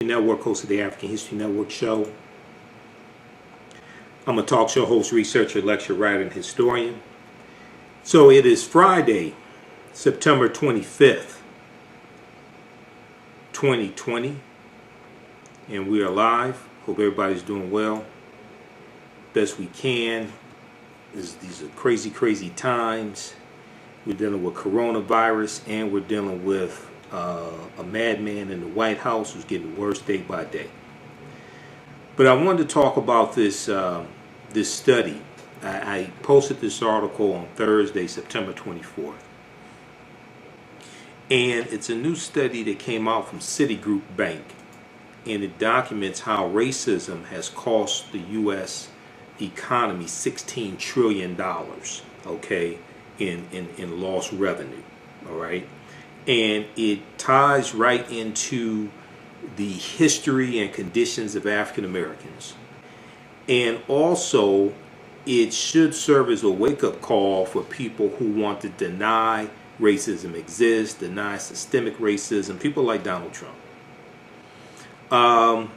Network, host of the African History Network show. I'm a talk show host, researcher, lecturer, writer, and historian. So it is Friday, September 25th, 2020, and we are live. Hope everybody's doing well, best we can. These are crazy, crazy times. We're dealing with coronavirus, and we're dealing with a madman in the White House who's getting worse day by day. But I wanted to talk about this this study. I posted this article on Thursday, September 24th. And it's a new study that came out from Citigroup Bank. And it documents how racism has cost the U.S. economy $16 trillion, okay, in lost revenue, all right? And it ties right into the history and conditions of African Americans. And also, it should serve as a wake-up call for people who want to deny racism exists, deny systemic racism, people like Donald Trump. And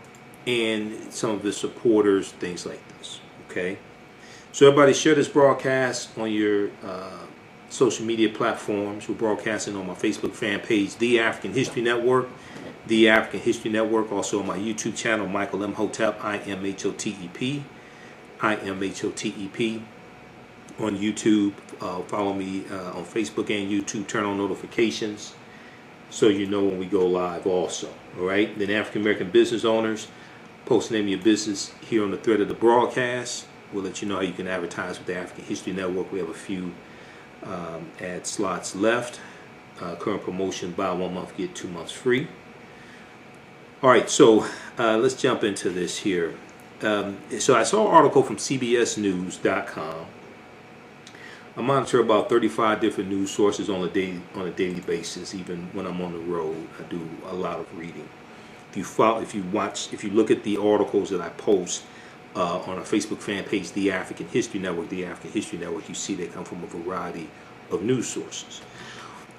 some of his supporters, things like this, okay? So everybody share this broadcast on your social media platforms. We're broadcasting on my Facebook fan page, The African History Network, The African History Network. Also on my YouTube channel, Michael Imhotep, I-M-H-O-T-E-P, I-M-H-O-T-E-P. On YouTube, follow me on Facebook and YouTube. Turn on notifications so you know when we go live also. All right. Then African American business owners, post the name of your business here on the thread of the broadcast. We'll let you know how you can advertise with the African History Network. We have a few ad slots left. Current promotion: buy 1 month, get 2 months free. All right, so let's jump into this here. So I saw an article from CBSNews.com. I monitor about 35 different news sources on a daily basis. Even when I'm on the road, I do a lot of reading. If you look at the articles that I post on our Facebook fan page, The African History Network, The African History Network, you see they come from a variety of news sources.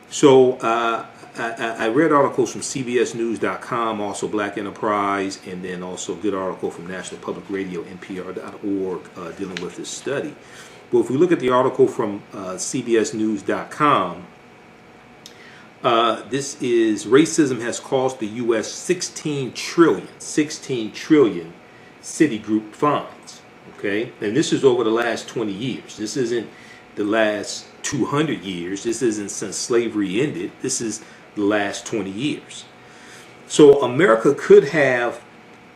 So I read articles from CBSNews.com, also Black Enterprise, and then also a good article from National Public Radio, NPR.org, dealing with this study. Well, if we look at the article from CBSNews.com, this is racism has cost the U.S. 16 trillion Citigroup fines, okay? And this is over the last 20 years. This isn't the last 200 years. This isn't since slavery ended. This is the last 20 years. So America could have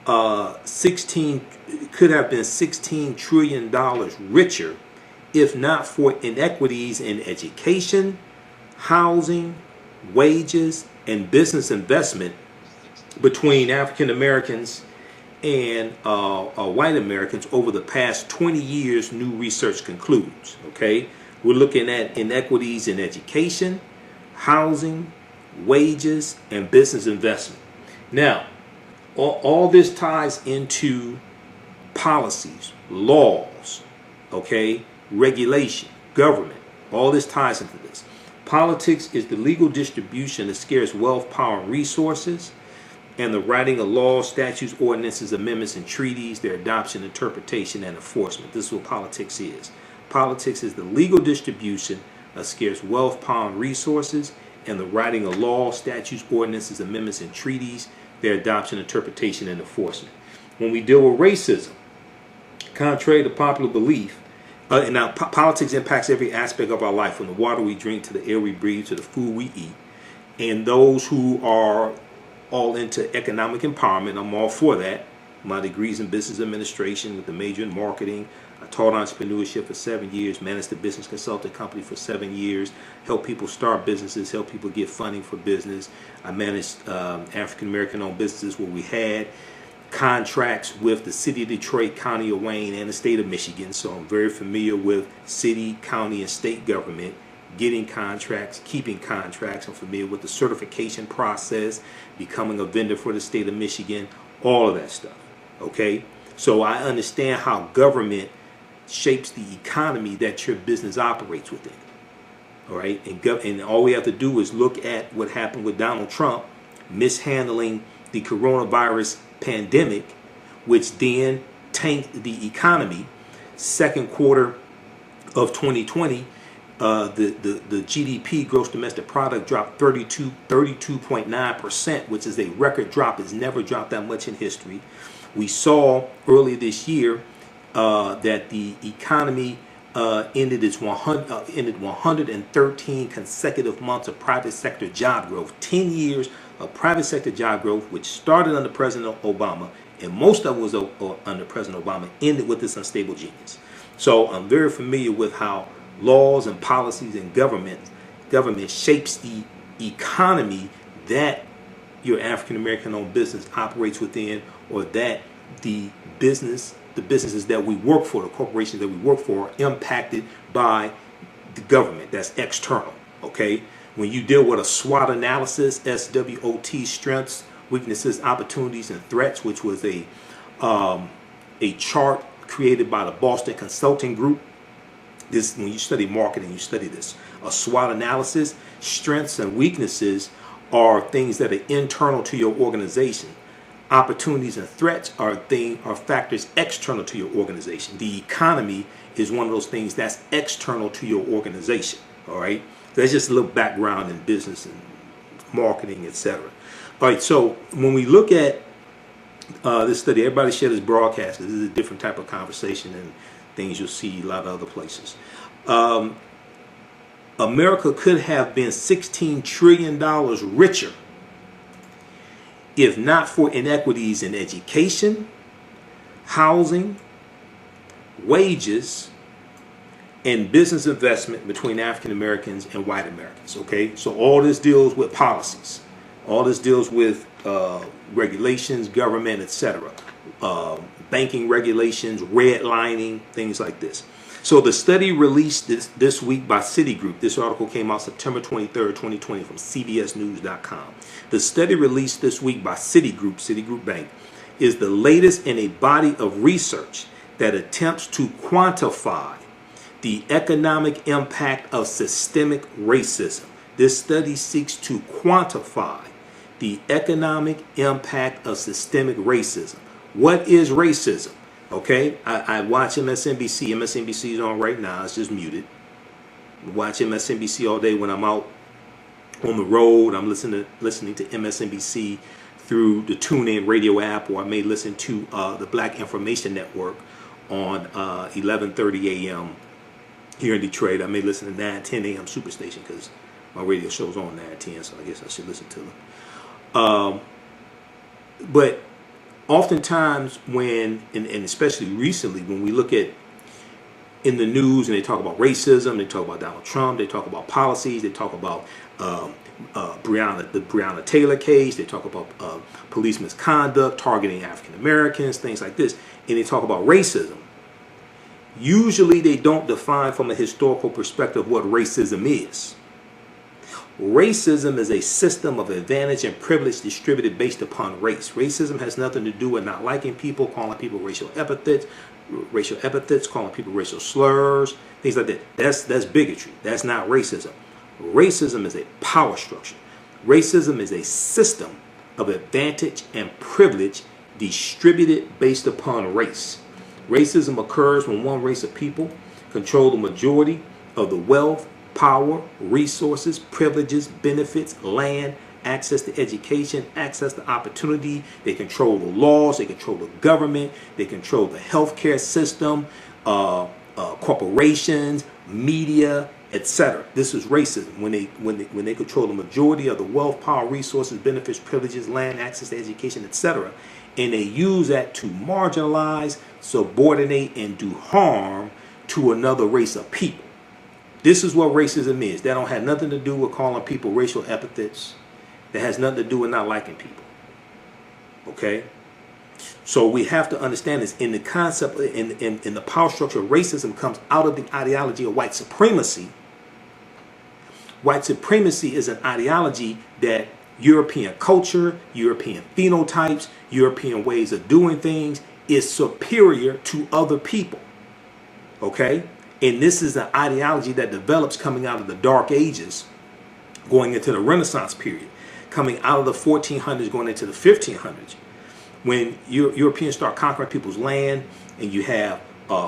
been $16 trillion richer if not for inequities in education, housing, wages, and business investment between African Americans and white Americans over the past 20 years, new research concludes. Okay, we're looking at inequities in education, housing, wages, and business investment. Now, all this ties into policies, laws, okay, regulation, government. All this ties into this. Politics is the legal distribution of scarce wealth, power, and resources, and the writing of laws, statutes, ordinances, amendments, and treaties, their adoption, interpretation, and enforcement. This is what politics is. Politics is the legal distribution of scarce wealth, power, and resources, and the writing of laws, statutes, ordinances, amendments, and treaties, their adoption, interpretation, and enforcement. When we deal with racism, contrary to popular belief, and now politics impacts every aspect of our life, from the water we drink to the air we breathe to the food we eat. And those who are all into economic empowerment, I'm all for that. My degrees in business administration with a major in marketing. I taught entrepreneurship for 7 years, managed a business consulting company for 7 years, helped people start businesses, helped people get funding for business. I managed African American owned businesses where we had contracts with the city of Detroit, county of Wayne, and the state of Michigan. So I'm very familiar with city, county, and state government, getting contracts, keeping contracts. I'm familiar with the certification process, becoming a vendor for the state of Michigan, all of that stuff. Okay? So I understand how government shapes the economy that your business operates within. All right? And all we have to do is look at what happened with Donald Trump mishandling the coronavirus pandemic, which then tanked the economy. Second quarter of 2020, the GDP, gross domestic product, dropped 32.9%, which is a record drop. It's never dropped that much in history. We saw earlier this year that the economy ended 113 consecutive months of private sector job growth. 10 years of private sector job growth, which started under President Obama, and most of it was under President Obama, ended with this unstable genius. So I'm very familiar with how laws and policies and government shapes the economy that your African American owned business operates within, or that the businesses that we work for, the corporations that we work for, are impacted by the government. That's external. Okay, when you deal with a SWOT analysis, SWOT, strengths, weaknesses, opportunities, and threats, which was a chart created by the Boston Consulting Group. This, when you study marketing, you study this. A SWOT analysis, strengths and weaknesses are things that are internal to your organization. Opportunities and threats are factors external to your organization. The economy is one of those things that's external to your organization. All right, that's just a little background in business and marketing, etc. All right, so when we look at this study, everybody share this broadcast. This is a different type of conversation than things you'll see a lot of other places. America could have been $16 trillion richer if not for inequities in education, housing, wages, and business investment between African Americans and white Americans. Okay, so all this deals with policies, all this deals with regulations, government, etc., banking regulations, redlining, things like this. So the study released this week by Citigroup. This article came out September 23rd, 2020 from CBSnews.com. The study released this week by Citigroup Bank, is the latest in a body of research that attempts to quantify the economic impact of systemic racism. This study seeks to quantify the economic impact of systemic racism. What is racism? Okay, I watch MSNBC. MSNBC is on right now. It's just muted. I watch MSNBC all day when I'm out on the road. I'm listening to MSNBC through the TuneIn radio app, or I may listen to the Black Information Network on 11:30 a.m. here in Detroit. I may listen to 9:10 a.m. Superstation because my radio show's on 9:10, so I guess I should listen to them. But oftentimes when, and especially recently, when we look at in the news and they talk about racism, they talk about Donald Trump, they talk about policies, they talk about the Breonna Taylor case, they talk about police misconduct targeting African Americans, things like this, and they talk about racism. Usually they don't define from a historical perspective what racism is. Racism is a system of advantage and privilege distributed based upon race. Racism has nothing to do with not liking people, calling people racial epithets, calling people racial slurs, things like that. That's bigotry. That's not racism. Racism is a power structure. Racism is a system of advantage and privilege distributed based upon race. Racism occurs when one race of people control the majority of the wealth, power, resources, privileges, benefits, land, access to education, access to opportunity. They control the laws, they control the government, they control the healthcare system, corporations, media, etc. This is racism when they control the majority of the wealth, power, resources, benefits, privileges, land, access to education, etc. And they use that to marginalize, subordinate, and do harm to another race of people. This is what racism is. That don't have nothing to do with calling people racial epithets. That has nothing to do with not liking people. Okay? So we have to understand this. In the concept, in the power structure of racism comes out of the ideology of white supremacy. White supremacy is an ideology that European culture, European phenotypes, European ways of doing things is superior to other people. Okay? And this is an ideology that develops coming out of the Dark Ages, going into the Renaissance period. coming out of the 1400s going into the 1500s, when Europeans start conquering people's land, and you have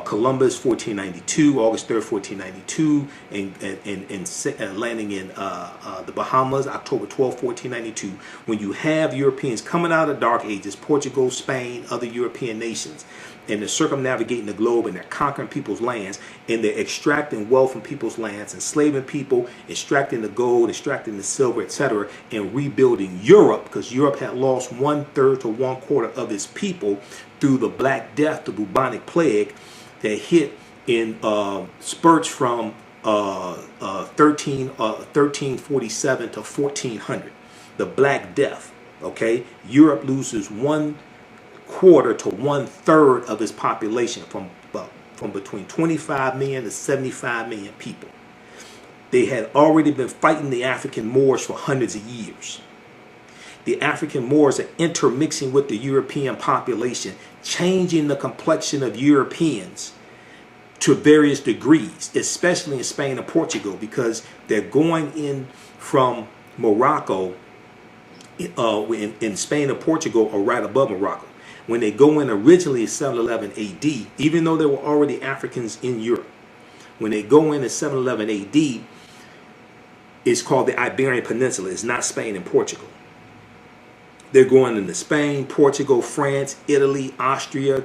Columbus, 1492, August 3rd, 1492, and landing in the Bahamas, October 12th, 1492. When you have Europeans coming out of the Dark Ages, Portugal, Spain, other European nations, and they're circumnavigating the globe, and they're conquering people's lands, and they're extracting wealth from people's lands, enslaving people, extracting the gold, extracting the silver, etc., and rebuilding Europe, because Europe had lost 1/3 to 1/4 of its people through the Black Death, the bubonic plague that hit in spurts from 1347 to 1400. The Black Death. Okay, Europe loses 1/4 to 1/3 of its population, from between 25 million to 75 million people. They had already been fighting the African Moors for hundreds of years. The African Moors are intermixing with the European population, changing the complexion of Europeans to various degrees, especially in Spain and Portugal, because they're going in from Morocco, in Spain and Portugal, or right above Morocco. When they go in originally in 711 AD, even though there were already Africans in Europe, when they go in 711 AD, it's called the Iberian Peninsula. It's not Spain and Portugal. They're going into Spain, Portugal, France, Italy, Austria,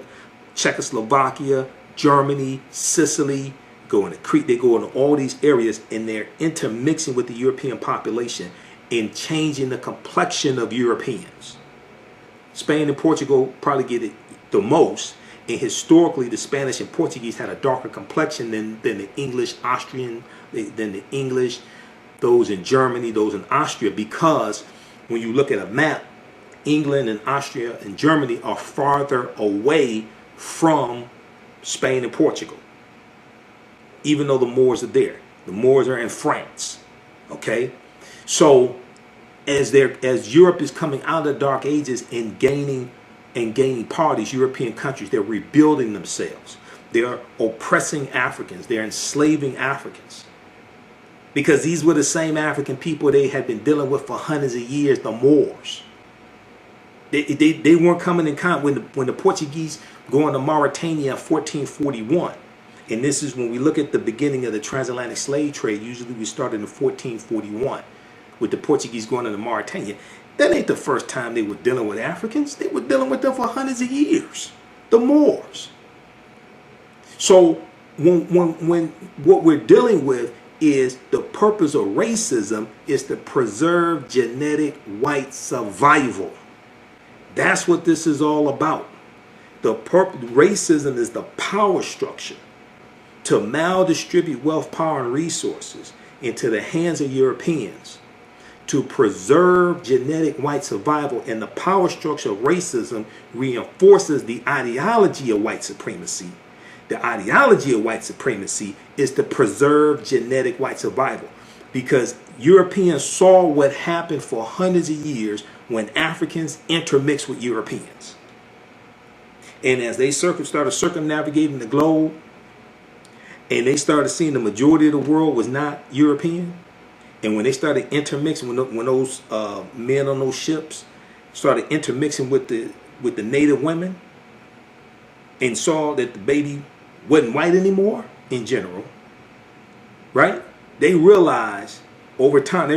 Czechoslovakia, Germany, Sicily, going to Crete. They go into all these areas, and they're intermixing with the European population and changing the complexion of Europeans. Spain and Portugal probably get it the most, and historically the Spanish and Portuguese had a darker complexion than the English, Austrian, than the English, those in Germany, those in Austria, because when you look at a map, England and Austria and Germany are farther away from Spain and Portugal, even though the Moors are there. The Moors are in France. Okay, so as Europe is coming out of the Dark Ages and gaining power, these European countries, they're rebuilding themselves. They're oppressing Africans. They're enslaving Africans, because these were the same African people they had been dealing with for hundreds of years, the Moors. They weren't coming in contact when the Portuguese go into Mauritania in 1441. And this is when we look at the beginning of the transatlantic slave trade. Usually we started in 1441 with the Portuguese going into Mauritania. That ain't the first time they were dealing with Africans. They were dealing with them for hundreds of years. The Moors. So when what we're dealing with is the purpose of racism is to preserve genetic white survival. That's what this is all about. Racism is the power structure to maldistribute wealth, power, and resources into the hands of Europeans to preserve genetic white survival. And the power structure of racism reinforces the ideology of white supremacy. The ideology of white supremacy is to preserve genetic white survival, because Europeans saw what happened for hundreds of years when Africans intermixed with Europeans. And as they started circumnavigating the globe, and they started seeing the majority of the world was not European, and when they started intermixing, when those men on those ships started intermixing with the native women, and saw that the baby wasn't white anymore in general, right? They realized over time,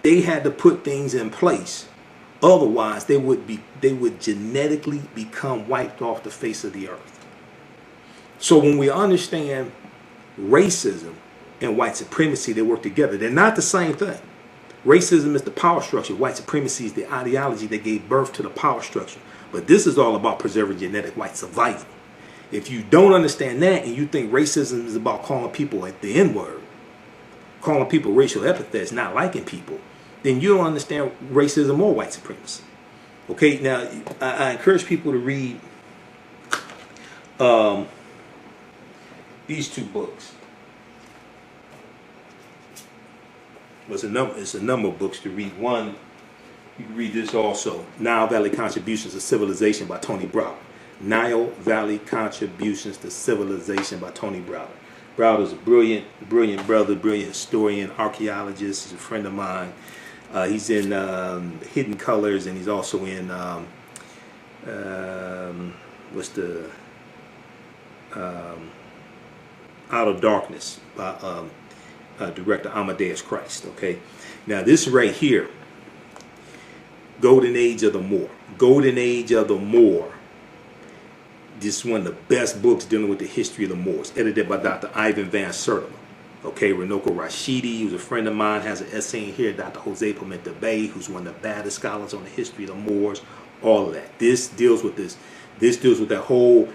they had to put things in place. Otherwise, they would genetically become wiped off the face of the earth. So when we understand racism and white supremacy, they work together. They're not the same thing. Racism is the power structure. White supremacy is the ideology that gave birth to the power structure. But this is all about preserving genetic white survival. If you don't understand that, and you think racism is about calling people at the N-word, calling people racial epithets, not liking people, then you don't understand racism or white supremacy. Okay, now I encourage people to read these two books. It's a number of books to read. One, you can read this also, Nile Valley Contributions to Civilization by Tony Browder. Nile Valley Contributions to Civilization by Tony Browder. Browder's a brilliant brother, brilliant historian, archaeologist. He's a friend of mine. He's in Hidden Colors, and he's also in what's the Out of Darkness by director Amadeus Christ. Okay, now this right here, Golden Age of the Moor. Golden Age of the Moor. This is one of the best books dealing with the history of the Moors, edited by Dr. Ivan Van Sertima. Okay, Runoko Rashidi, who's a friend of mine, has an essay in here. Dr. Jose Pimenta Bay, who's one of the baddest scholars on the history of the Moors. All of that. This deals with this. This deals with that whole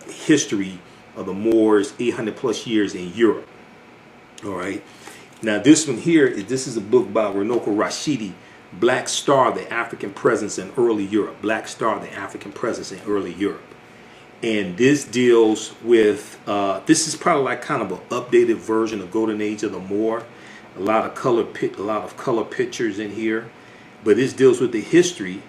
history of the Moors, 800 plus years in Europe. All right. Now this one here, this is a book by Runoko Rashidi, Black Star, the African Presence in Early Europe. Black Star, the African Presence in Early Europe. And this deals with, this is probably like kind of an updated version of Golden Age of the Moor. A lot of color pictures in here. But this deals with the history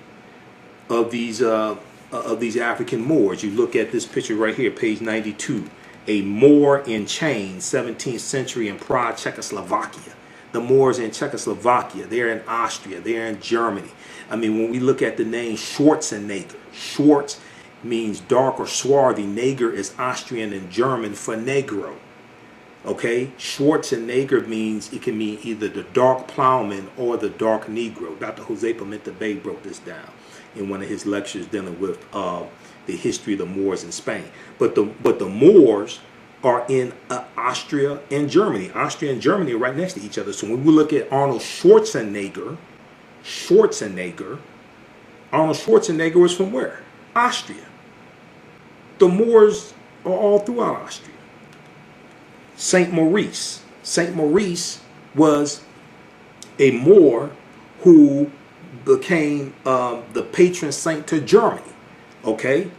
of these African Moors. You look at this picture right here, page 92. A Moor in chains, 17th century in Prague, Czechoslovakia. The Moors in Czechoslovakia. They're in Austria. They're in Germany. I mean, when we look at the name Schwarzenegger, Schwarz means dark or swarthy. Neger is Austrian and German for Negro. Okay, Schwarzenegger means, it can mean either the dark plowman or the dark Negro. Dr. Jose Pimenta Bay broke this down in one of his lectures dealing with the history of the Moors in Spain. But the Moors are in Austria and Germany. Austria and Germany are right next to each other. So when we look at Arnold Schwarzenegger, Arnold Schwarzenegger was from where? Austria. The Moors are all throughout Austria. Saint Maurice. Saint Maurice was a Moor who became the patron saint to Germany. Okay?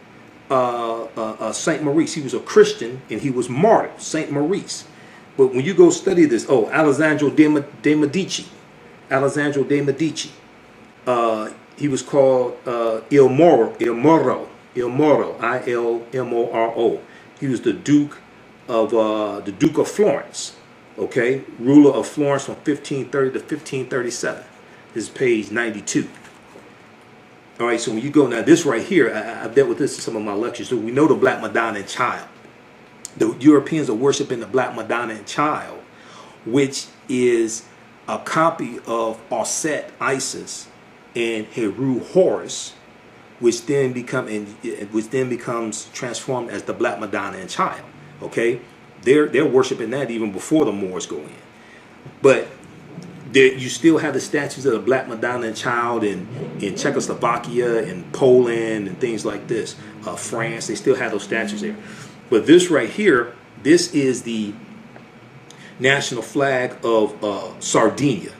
Saint Maurice, he was a Christian and he was martyred. Saint Maurice. But when you go study this, Alessandro de Medici. Alessandro de Medici. He was called Il Moro, I-L-M-O-R-O. He was the Duke of Florence, okay, ruler of Florence from 1530 to 1537. This is page 92. All right, so when you go now, this right here, I've dealt with this in some of my lectures. So we know the Black Madonna and Child. The Europeans are worshiping the Black Madonna and Child, which is a copy of Osset Isis and Heru Horus, which then becomes transformed as the Black Madonna and Child. Okay, they're worshiping that even before the Moors go in. But you still have the statues of the Black Madonna and Child in Czechoslovakia and Poland and things like this. France, they still have those statues there. But this right here, this is the national flag of Sardinia.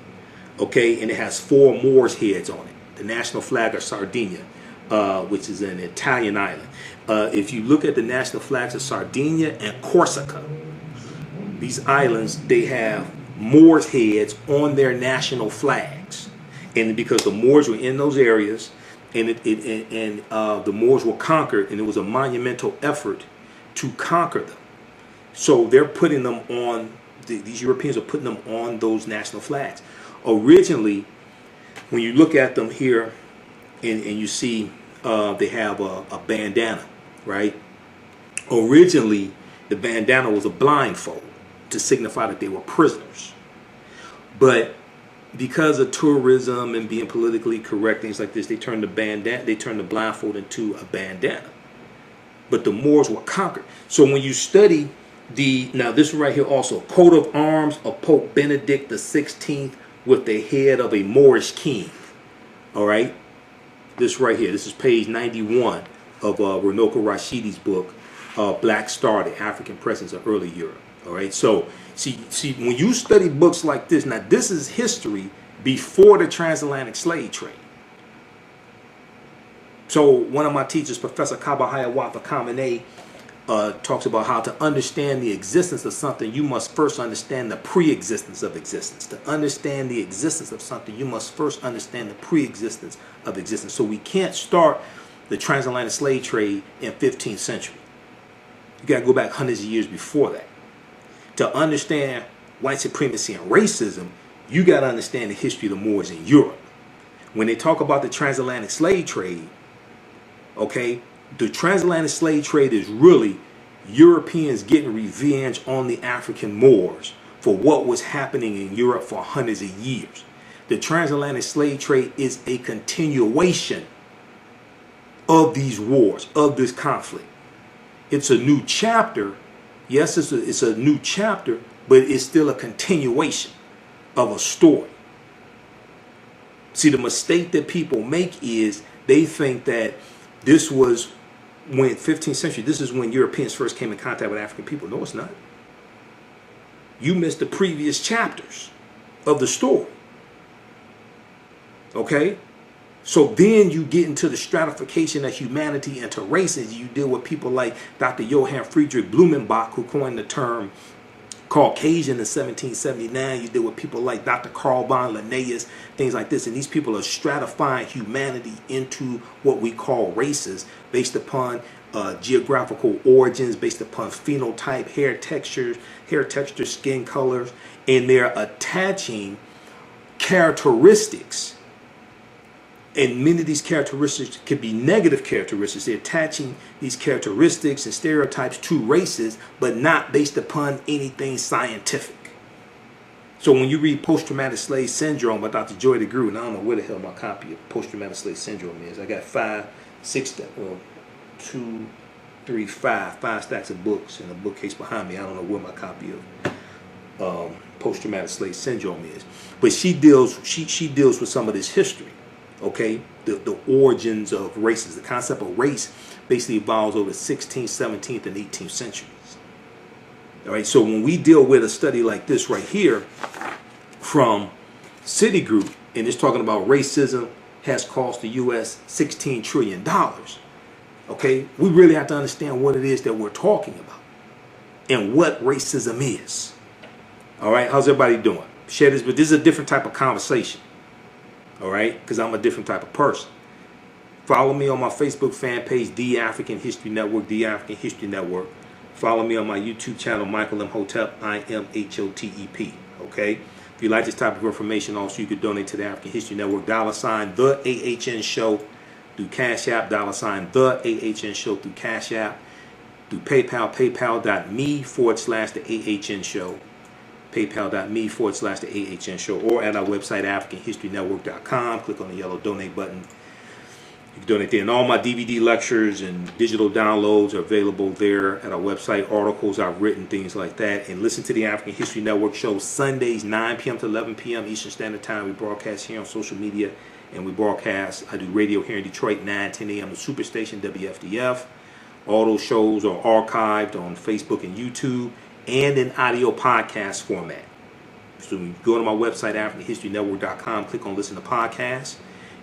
Okay, and it has 4 Moors' heads on it. The national flag of Sardinia, which is an Italian island. If you look at the national flags of Sardinia and Corsica, these islands, they have Moors' heads on their national flags. And because the Moors were in those areas, and the Moors were conquered, and it was a monumental effort to conquer them. So they're putting them on, these Europeans are putting them on those national flags. Originally, when you look at them here and you see they have a bandana, right? Originally, the bandana was a blindfold to signify that they were prisoners. But because of tourism and being politically correct, things like this, they turned the blindfold into a bandana. But the Moors were conquered. So when you study now this right here also, coat of arms of Pope Benedict XVI with the head of a Moorish king. All right, this right here, this is page 91 of Runoko Rashidi's book, Black Star, the African Presence of Early Europe. All right, so see, when you study books like this, now this is history before the transatlantic slave trade. So one of my teachers, Professor Kabahaya Kamene, talks about how to understand the existence of something, you must first understand the pre-existence of existence. To understand the existence of something, you must first understand the pre-existence of existence. So we can't start the transatlantic slave trade in 15th century. You got to go back hundreds of years before that. To understand white supremacy and racism, you got to understand the history of the Moors in Europe. When they talk about the transatlantic slave trade, okay, the transatlantic slave trade is really Europeans getting revenge on the African Moors for what was happening in Europe for hundreds of years. The transatlantic slave trade is a continuation of these wars, of this conflict. It's a new chapter. Yes, it's a new chapter, but it's still a continuation of a story. See, the mistake that people make is they think that this was when 15th century, this is when Europeans first came in contact with African people. No, it's not. You missed the previous chapters of the story. Okay? So then you get into the stratification of humanity into races. You deal with people like Dr. Johann Friedrich Blumenbach, who coined the term Caucasian in 1779. You deal with people like Dr. Carl von Linnaeus, things like this. And these people are stratifying humanity into what we call races based upon geographical origins, based upon phenotype, hair texture, skin colors. And they're attaching characteristics. And many of these characteristics can be negative characteristics. They're attaching these characteristics and stereotypes to races, but not based upon anything scientific. So when you read Post-Traumatic Slave Syndrome by Dr. Joy DeGruy, and I don't know where the hell my copy of Post-Traumatic Slave Syndrome is. I got five stacks of books in a bookcase behind me. I don't know where my copy of Post-Traumatic Slave Syndrome is. But she deals with some of this history. Okay, the origins of races. The concept of race basically evolves over the 16th, 17th, and 18th centuries. All right, so when we deal with a study like this right here from Citigroup, and it's talking about racism has cost the U.S. $16 trillion, okay, we really have to understand what it is that we're talking about and what racism is. All right, how's everybody doing? Share this, but this is a different type of conversation. All right, because I'm a different type of person. Follow me on my Facebook fan page, The African History Network, The African History Network. Follow me on my YouTube channel, Michael Imhotep, IMHOTEP. Okay, if you like this type of information, also you could donate to the African History Network, $ the AHN Show through Cash App, $ the AHN Show through Cash App, through PayPal, paypal.me/the AHN Show. PayPal.me/the AHN Show, or at our website, AfricanHistoryNetwork.com. Click on the yellow donate button. You can donate there. And all my DVD lectures and digital downloads are available there at our website. Articles I've written, things like that. And listen to the African History Network show Sundays, 9 p.m. to 11 p.m. Eastern Standard Time. We broadcast here on social media, and we broadcast. I do radio here in Detroit, 10 a.m. the Superstation, WFDF. All those shows are archived on Facebook and YouTube, and in audio podcast format. So you go to my website, AfricanHistoryNetwork.com, click on listen to podcasts,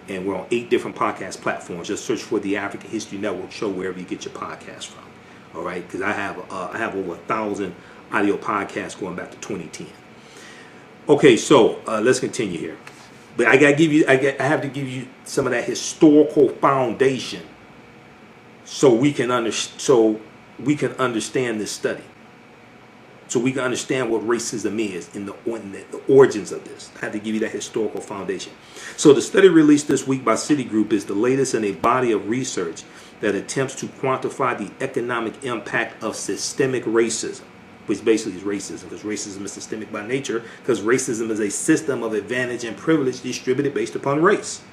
and we're on 8 different podcast platforms. Just search for the African History Network show wherever you get your podcast from. All right, because I have over 1,000 audio podcasts going back to 2010. Okay, so let's continue here. But I have to give you some of that historical foundation so we can understand this study. So we can understand what racism is in the origins of this. I have to give you that historical foundation. So the study released this week by Citigroup is the latest in a body of research that attempts to quantify the economic impact of systemic racism, which basically is racism, because racism is systemic by nature, because racism is a system of advantage and privilege distributed based upon race.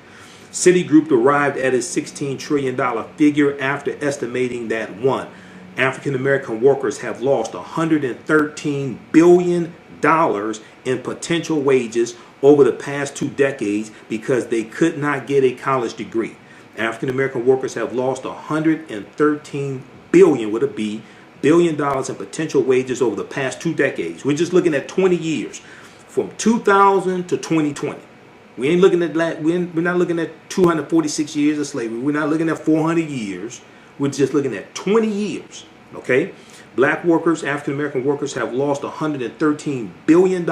Citigroup arrived at its $16 trillion figure after estimating that 1. African American workers have lost $113 billion in potential wages over the past 2 decades because they could not get a college degree. African American workers have lost $113 billion with a B billion in potential wages over the past 2 decades. We're just looking at 20 years, from 2000 to 2020. We ain't looking at that. We're not looking at 246 years of slavery. We're not looking at 400 years. We're just looking at 20 years, okay? Black workers, African American workers have lost $113 billion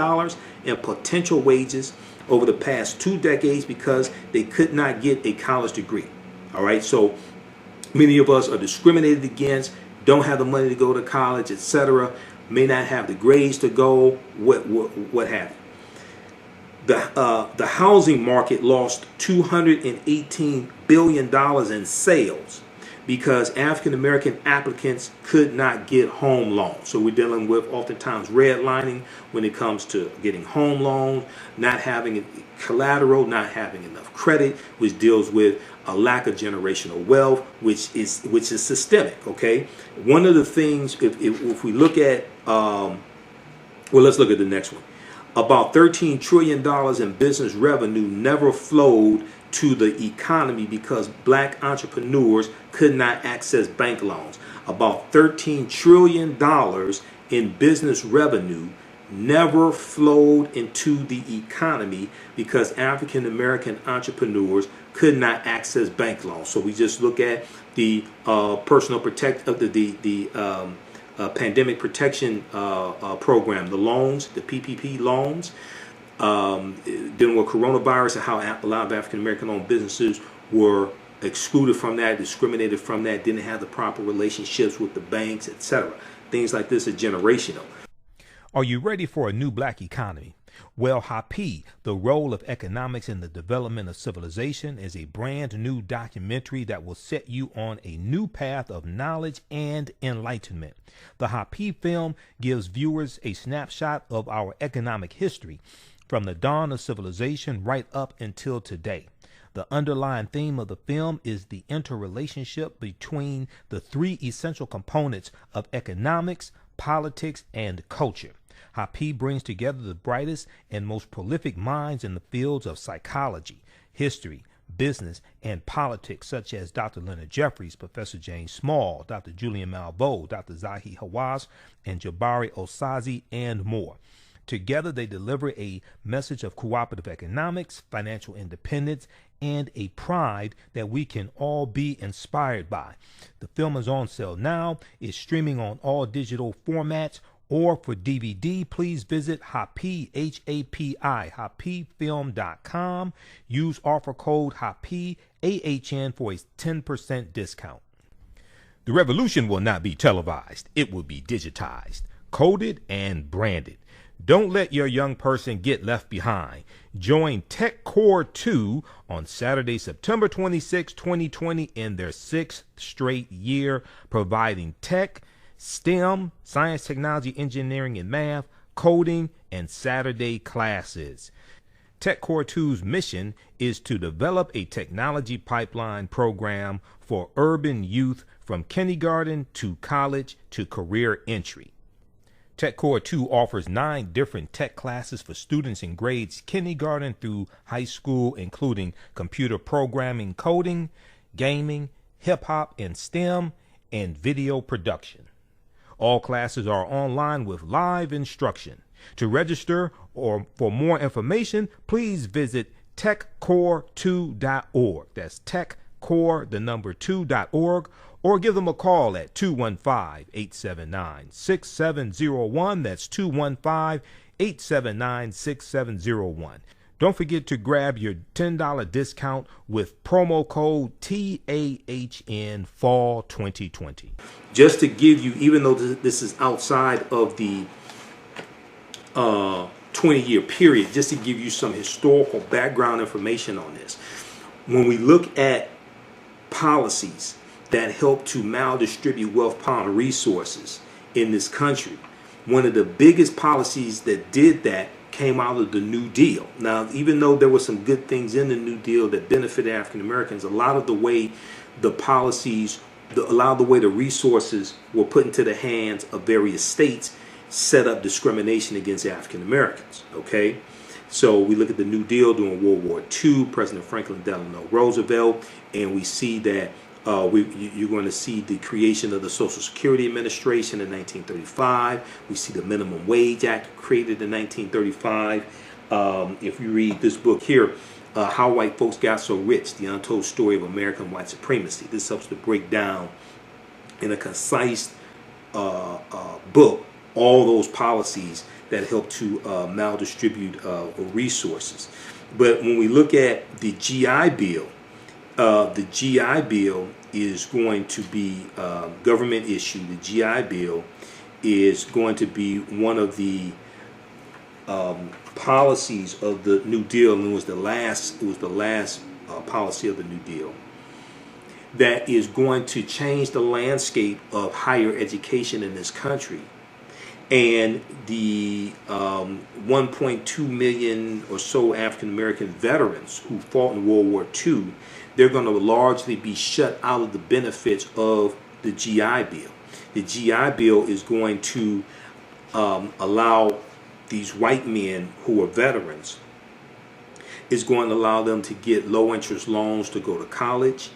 in potential wages over the past 2 decades because they could not get a college degree, all right? So many of us are discriminated against, don't have the money to go to college, etc., may not have the grades to go, what have you. The housing market lost $218 billion in sales because African American applicants could not get home loans. So we're dealing with oftentimes redlining when it comes to getting home loans, not having collateral, not having enough credit, which deals with a lack of generational wealth, which is systemic. Okay, one of the things, if we look at, well, let's look at the next one. About $13 trillion in business revenue never flowed to the economy because black entrepreneurs could not access bank loans. About $13 trillion in business revenue never flowed into the economy because African American entrepreneurs could not access bank loans. So we just look at the personal protect of the pandemic protection program, the loans, the PPP loans, dealing with coronavirus and how a lot of African American owned businesses were excluded from that, discriminated from that, didn't have the proper relationships with the banks, etc. Things like this are generational. Are you ready for a new black economy? Well, Happy, The Role of Economics in the Development of Civilization, is a brand new documentary that will set you on a new path of knowledge and enlightenment. The Happy film gives viewers a snapshot of our economic history from the dawn of civilization right up until today. The underlying theme of the film is the interrelationship between the three essential components of economics, politics, and culture. Happy brings together the brightest and most prolific minds in the fields of psychology, history, business, and politics, such as Dr. Leonard Jeffries, Professor James Small, Dr. Julian Malveaux, Dr. Zahi Hawass, and Jabari Osazi, and more. Together, they deliver a message of cooperative economics, financial independence, and a pride that we can all be inspired by. The film is on sale now. It's streaming on all digital formats, or for DVD, please visit Happy, H-A-P-I, happyfilm.com. Use offer code HAPPY, AHN, for a 10% discount. The revolution will not be televised. It will be digitized, coded, and branded. Don't let your young person get left behind. Join Tech Core 2 on Saturday, September 26, 2020 in their 6th straight year, providing tech, STEM, science, technology, engineering, and math, coding, and Saturday classes. Tech Core 2's mission is to develop a technology pipeline program for urban youth from kindergarten to college to career entry. Tech Core 2 offers 9 different tech classes for students in grades kindergarten through high school, including computer programming, coding, gaming, hip-hop and STEM, and video production. All classes are online with live instruction. To register or for more information, please visit techcore2.org. That's techcore, the number 2.org, or give them a call at 215-879-6701. That's 215-879-6701. Don't forget to grab your $10 discount with promo code TAHN Fall 2020. Just to give you, even though this is outside of the 20-year period, just to give you some historical background information on this. When we look at policies that help to maldistribute wealth, power, and resources in this country, one of the biggest policies that did that came out of the New Deal. Now, even though there were some good things in the New Deal that benefited African Americans, a lot of the way the policies, a lot of the way the resources were put into the hands of various states set up discrimination against African Americans. Okay, so we look at the New Deal during World War II, President Franklin Delano Roosevelt, and we see that you're going to see the creation of the Social Security Administration in 1935. We see the Minimum Wage Act created in 1935. If you read this book here, How White Folks Got So Rich, The Untold Story of American White Supremacy, this helps to break down in a concise book all those policies that help to maldistribute resources. But when we look at the GI Bill, the GI Bill is going to be government issue. The GI Bill is going to be one of the policies of the New Deal, and it was the last policy of the New Deal that is going to change the landscape of higher education in this country. And the 1.2 million or so African American veterans who fought in World War II, they're going to largely be shut out of the benefits of the GI Bill. The GI Bill is going to allow these white men who are veterans, is going to allow them to get low interest loans to go to college,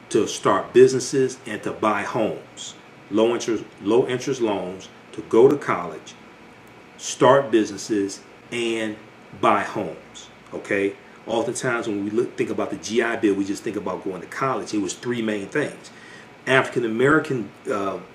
to start businesses, and to buy homes. Low interest loans to go to college, start businesses, and buy homes. Okay? Oftentimes when we think about the GI Bill, we just think about going to college. It was three main things. African American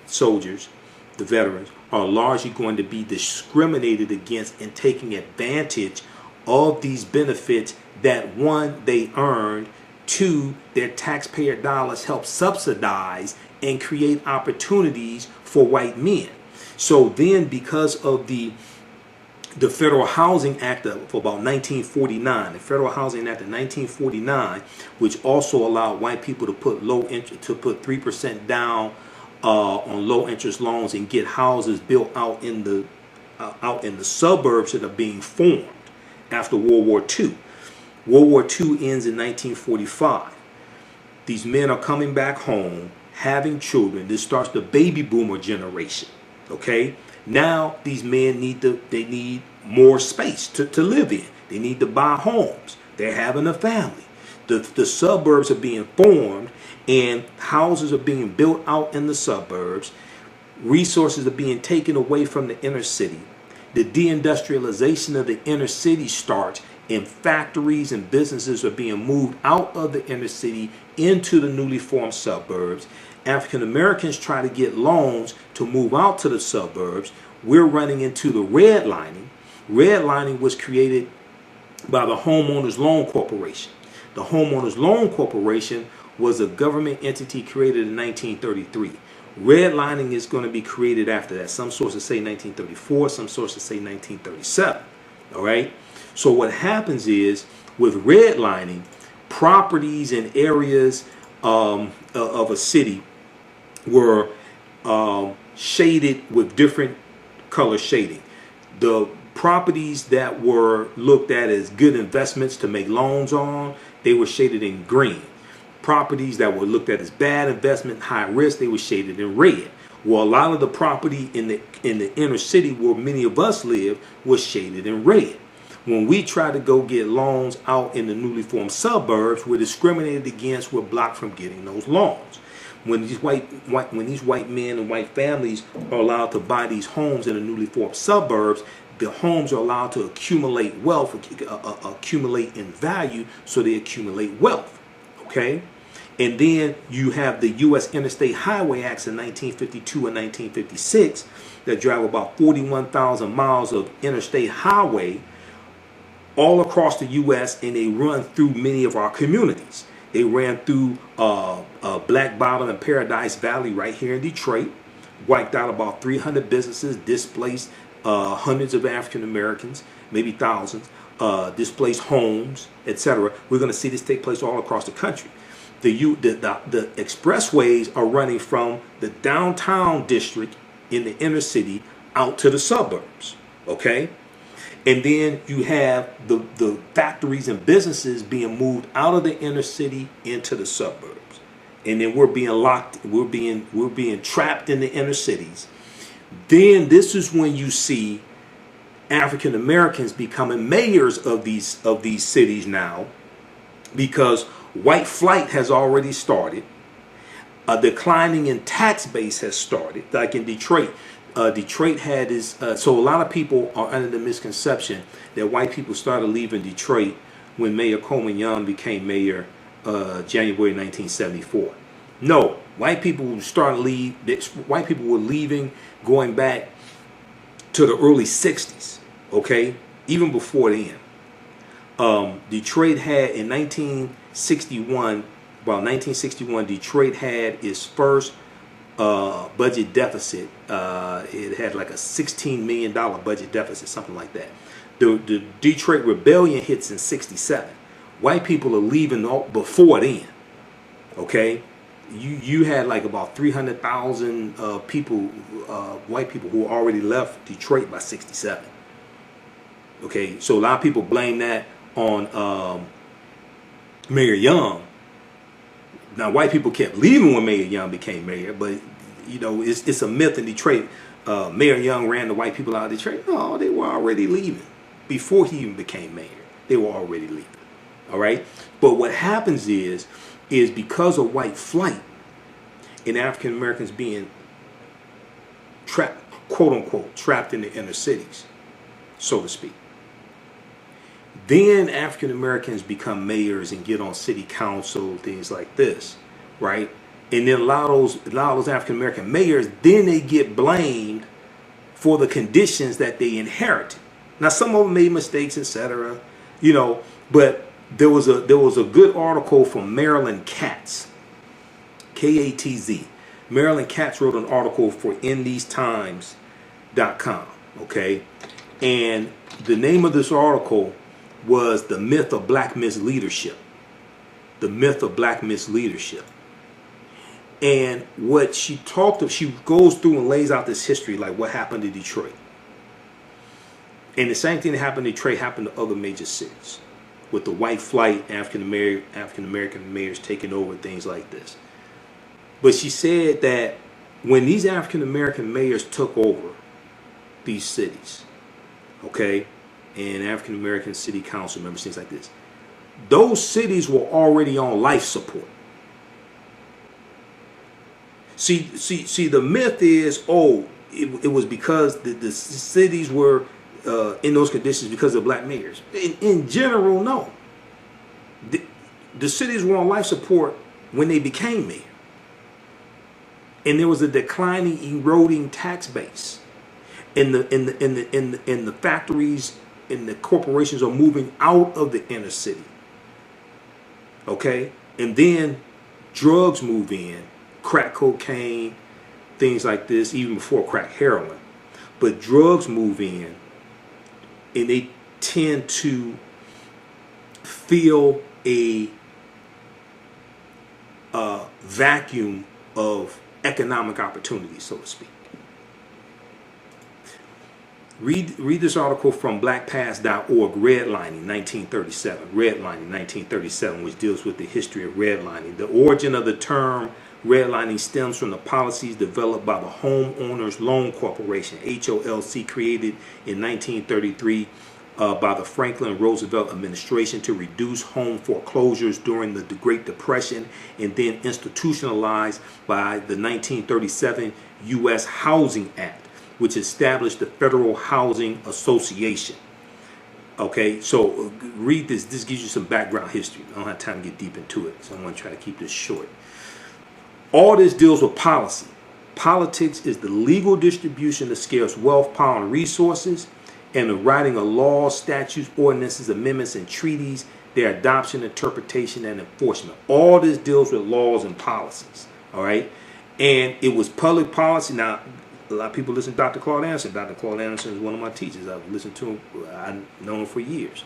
soldiers, the veterans, are largely going to be discriminated against and taking advantage of these benefits that, one, they earned, two, their taxpayer dollars help subsidize and create opportunities for white men. So then, because of the Federal Housing Act of about 1949, the Federal Housing Act of 1949, which also allowed white people to put 3% down on low interest loans and get houses built out in the suburbs that are being formed after World War II. World War II ends in 1945. These men are coming back home, having children. This starts the baby boomer generation. Okay, now these men need more space to live in. They need to buy homes. They're having a family. The suburbs are being formed, and houses are being built out in the suburbs. Resources are being taken away from the inner city. The deindustrialization of the inner city starts, and factories and businesses are being moved out of the inner city into the newly formed suburbs. African Americans try to get loans to move out to the suburbs. We're running into the redlining. Redlining was created by the Homeowners Loan Corporation. The Homeowners Loan Corporation was a government entity created in 1933. Redlining is going to be created after that. Some sources say 1934, some sources say 1937. All right? So what happens is, with redlining, properties and areas of a city were shaded with different color shading. The properties that were looked at as good investments to make loans on, they were shaded in green. Properties that were looked at as bad investment, high risk, they were shaded in red. Well, a lot of the property in the inner city where many of us live was shaded in red. When we try to go get loans out in the newly formed suburbs, we're discriminated against. We're blocked from getting those loans. When these white men and white families are allowed to buy these homes in the newly formed suburbs, the homes are allowed to accumulate wealth, accumulate in value, so they accumulate wealth. Okay? And then you have the U.S. Interstate Highway Acts in 1952 and 1956 that drive about 41,000 miles of interstate highway all across the U.S., and they run through many of our communities. They ran through Black Bottom and Paradise Valley right here in Detroit, wiped out about 300 businesses, displaced hundreds of African Americans, maybe thousands, displaced homes, etc. We're going to see this take place all across the country. The expressways are running from the downtown district in the inner city out to the suburbs. Okay? And then you have the factories and businesses being moved out of the inner city into the suburbs. And then we're being locked, we're being trapped in the inner cities. Then this is when you see African Americans becoming mayors of these cities now, because white flight has already started. A declining in tax base has started, like in Detroit. Detroit had this, so a lot of people are under the misconception that white people started leaving Detroit when Mayor Coleman Young became mayor January 1974. No, white people were leaving going back to the early 60s, okay, even before then. Detroit had in 1961, Detroit had its first budget deficit. It had like a $16 million budget deficit, something like that. The Detroit Rebellion hits in 67. White people are leaving before then. Okay, you had like about 300,000 people, white people, who already left Detroit by 67. Okay, so a lot of people blame that on Mayor Young. Now, white people kept leaving when Mayor Young became mayor, but you know, it's a myth in Detroit. Mayor Young ran the white people out of Detroit. No, they were already leaving before he even became mayor. They were already leaving. All right, but what happens is because of white flight and African Americans being trapped, quote unquote, trapped in the inner cities, so to speak. Then African Americans become mayors and get on city council, things like this, right? And then a lot of those African American mayors, then they get blamed for the conditions that they inherited. Now, some of them made mistakes, etc. You know, but there was a good article from Marilyn Katz, K-A-T-Z. Marilyn Katz wrote an article for InTheseTimes.com. Okay, and the name of this article was The Myth of Black Misleadership. The Myth of Black Misleadership. And what she she goes through and lays out this history, like what happened to Detroit. And the same thing that happened in Detroit happened to other major cities, with the white flight, African American mayors taking over, things like this. But she said that when these African American mayors took over these cities, okay, and African American city council members, things like this, those cities were already on life support. See, the myth is, it was because the cities were in those conditions because of black mayors. In general, no. The cities were on life support when they became mayor. And there was a declining, eroding tax base. And the factories and the corporations are moving out of the inner city. Okay? And then drugs move in, crack cocaine, things like this, even before crack heroin. But drugs move in, and they tend to fill a vacuum of economic opportunity, so to speak. Read this article from blackpast.org, Redlining 1937. Redlining 1937, which deals with the history of redlining. The origin of the term redlining stems from the policies developed by the Homeowners Loan Corporation, HOLC, created in 1933 by the Franklin Roosevelt administration to reduce home foreclosures during the Great Depression, and then institutionalized by the 1937 U.S. Housing Act, which established the Federal Housing Association. Okay, so read this. This gives you some background history. I don't have time to get deep into it, so I'm going to try to keep this short. All this deals with policy. Politics is the legal distribution of scarce wealth, power, and resources, and the writing of laws, statutes, ordinances, amendments, and treaties, their adoption, interpretation, and enforcement. All this deals with laws and policies. All right, and it was public policy. Now, a lot of people listen to Dr. Claude Anderson. Dr. Claude Anderson is one of my teachers. I've listened to him. I've known him for years.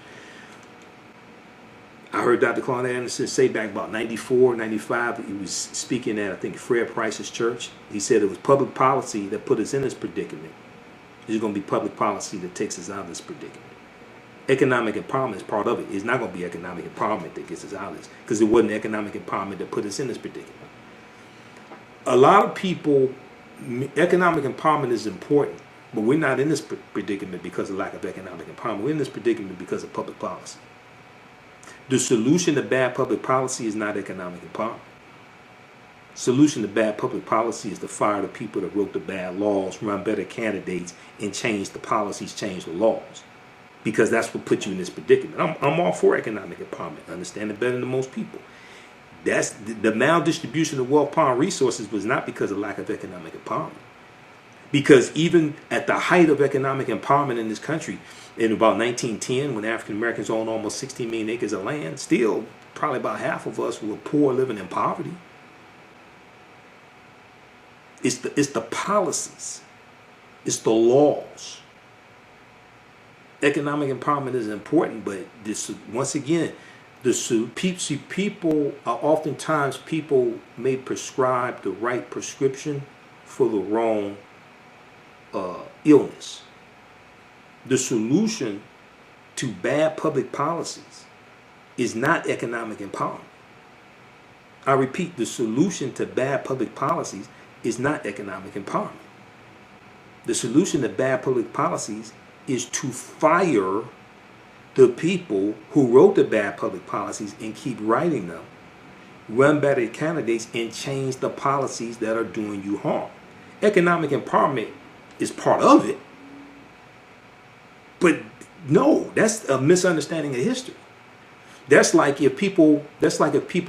I heard Dr. Claude Anderson say back about 94, 95, he was speaking at, I think, Fred Price's church. He said it was public policy that put us in this predicament. It's going to be public policy that takes us out of this predicament. Economic empowerment is part of it. It's not going to be economic empowerment that gets us out of this, because it wasn't economic empowerment that put us in this predicament. A lot of people, economic empowerment is important, but we're not in this predicament because of lack of economic empowerment. We're in this predicament because of public policy. The solution to bad public policy is not economic empowerment. Solution to bad public policy is to fire the people that wrote the bad laws, run better candidates, and change the policies, change the laws. Because that's what put you in this predicament. I'm all for economic empowerment. I understand it better than most people. That's the maldistribution of wealth, power, and resources was not because of lack of economic empowerment. Because even at the height of economic empowerment in this country, in about 1910, when African Americans owned almost 16 million acres of land, still probably about half of us were poor, living in poverty. It's the policies, it's the laws Economic empowerment is important, but this, once again, people are oftentimes people may prescribe the right prescription for the wrong illness. The solution to bad public policies is not economic empowerment. I repeat, the solution to bad public policies is not economic empowerment. The solution to bad public policies is to fire the people who wrote the bad public policies and keep writing them, run better candidates, and change the policies that are doing you harm. Economic empowerment is part of it, but no, that's a misunderstanding of history. That's like if people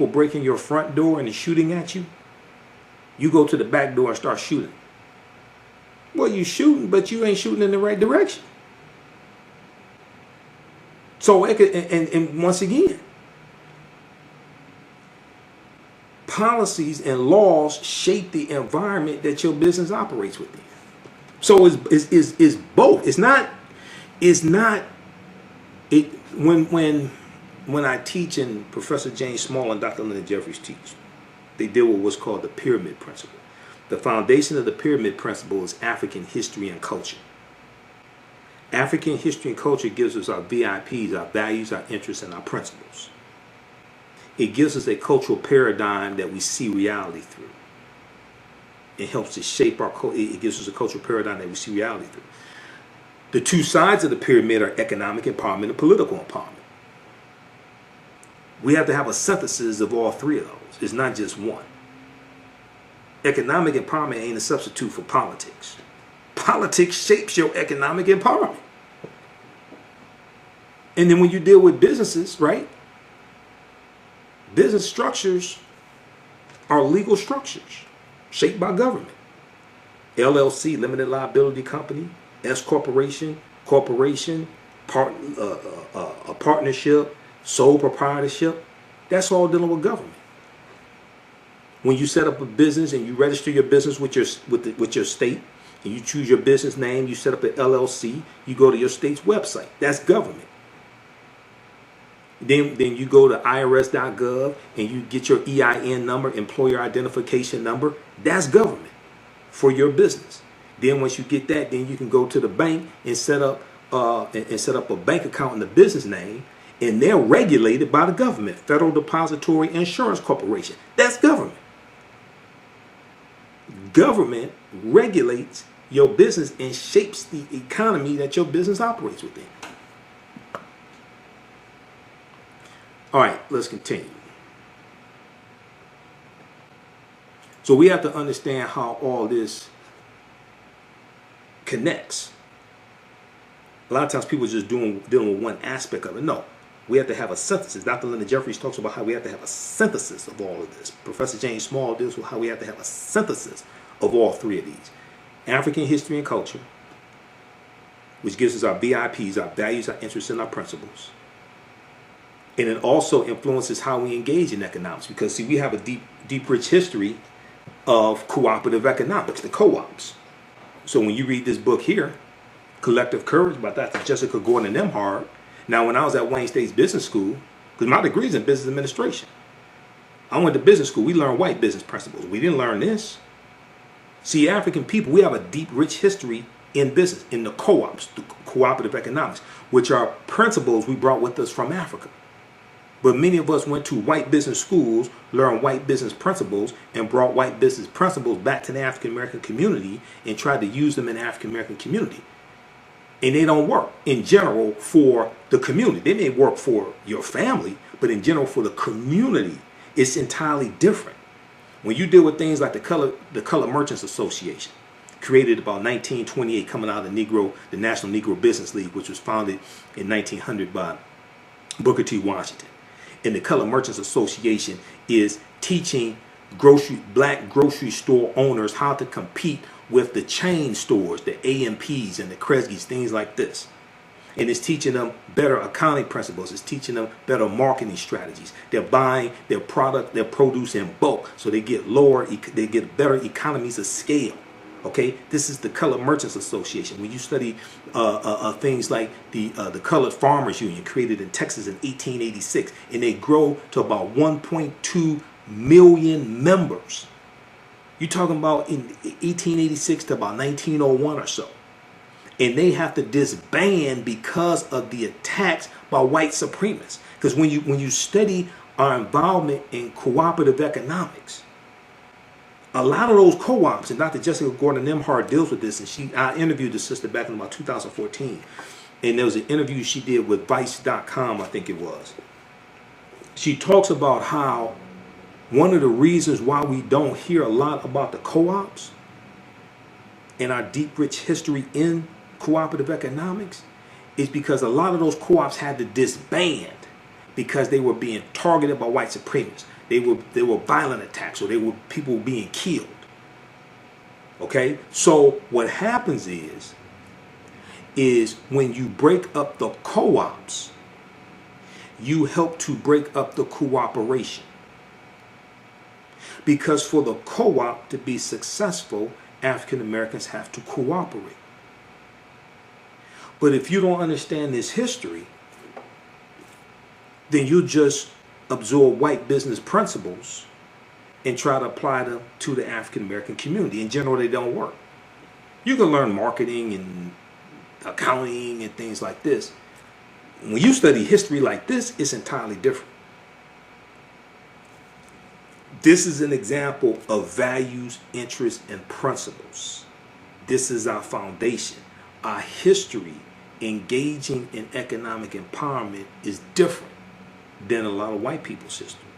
break in your front door and are shooting at you, you go to the back door and start shooting. Well, you're shooting, but you ain't shooting in the right direction. So, and once again, policies and laws shape the environment that your business operates within. So it's both. When I teach, and Professor James Small and Dr. Leonard Jeffries teach, they deal with what's called the pyramid principle. The foundation of the pyramid principle is African history and culture. African history and culture gives us our VIPs, our values, our interests, and our principles. It gives us a cultural paradigm that we see reality through. It helps to shape our culture. It gives us a cultural paradigm that we see reality through. The two sides of the pyramid are economic empowerment and political empowerment. We have to have a synthesis of all three of those. It's not just one. Economic empowerment ain't a substitute for politics. Politics shapes your economic empowerment. And then when you deal with businesses, right? Business structures are legal structures shaped by government. LLC, limited liability company, S corporation, a partnership, sole proprietorship. That's all dealing with government. When you set up a business and you register your business with your state, and you choose your business name, you set up an LLC, you go to your state's website. That's government. Then you go to irs.gov and you get your EIN number, employer identification number. That's government for your business. Then once you get that, then you can go to the bank and set up a bank account in the business name, and they're regulated by the government. Federal Depository Insurance Corporation. That's government. Government regulates your business and shapes the economy that your business operates within. All right, let's continue. So we have to understand how all this connects. A lot of times people are just dealing with one aspect of it. No, we have to have a synthesis. Dr. Leonard Jeffries talks about how we have to have a synthesis of all of this. Professor James Small deals with how we have to have a synthesis of all three of these. African history and culture, which gives us our VIPs, our values, our interests, and our principles. And it also influences how we engage in economics, because see, we have a deep, rich history of cooperative economics, the co-ops. So when you read this book here, Collective Courage by Dr. Jessica Gordon Emhart. Now, when I was at Wayne State's business school, because my degree is in business administration, I went to business school. We learned white business principles. We didn't learn this. See, African people, we have a deep, rich history in business, in the co-ops, the cooperative economics, which are principles we brought with us from Africa. But many of us went to white business schools, learned white business principles, and brought white business principles back to the African American community and tried to use them in the African American community. And they don't work in general for the community. They may work for your family, but in general for the community, it's entirely different. When you deal with things like the Color Merchants Association, created about 1928, coming out of the National Negro Business League, which was founded in 1900 by Booker T. Washington. And the Color Merchants Association is teaching black grocery store owners how to compete with the chain stores, the AMPs and the Kresge's, things like this. And it's teaching them better accounting principles. It's teaching them better marketing strategies. They're buying their product, their produce in bulk, so they get better economies of scale. Okay, this is the Colored Merchants Association. When you study things like the Colored Farmers Union, created in Texas in 1886, and they grow to about 1.2 million members. You're talking about in 1886 to about 1901 or so. And they have to disband because of the attacks by white supremacists. Because when you study our involvement in cooperative economics, a lot of those co-ops, and Dr. Jessica Gordon Nimhart deals with this, and I interviewed the sister back in about 2014, and there was an interview she did with Vice.com, I think it was. She talks about how one of the reasons why we don't hear a lot about the co-ops and our deep, rich history in cooperative economics is because a lot of those co-ops had to disband because they were being targeted by white supremacists. They were violent attacks, or people were being killed. Okay, so what happens is when you break up the co-ops, you help to break up the cooperation. Because for the co-op to be successful, African Americans have to cooperate. But if you don't understand this history, then you just absorb white business principles and try to apply them to the African American community. In general, they don't work. You can learn marketing and accounting and things like this. When you study history like this, it's entirely different. This is an example of values, interests, and principles. This is our foundation. Our history engaging in economic empowerment is different than a lot of white people's history.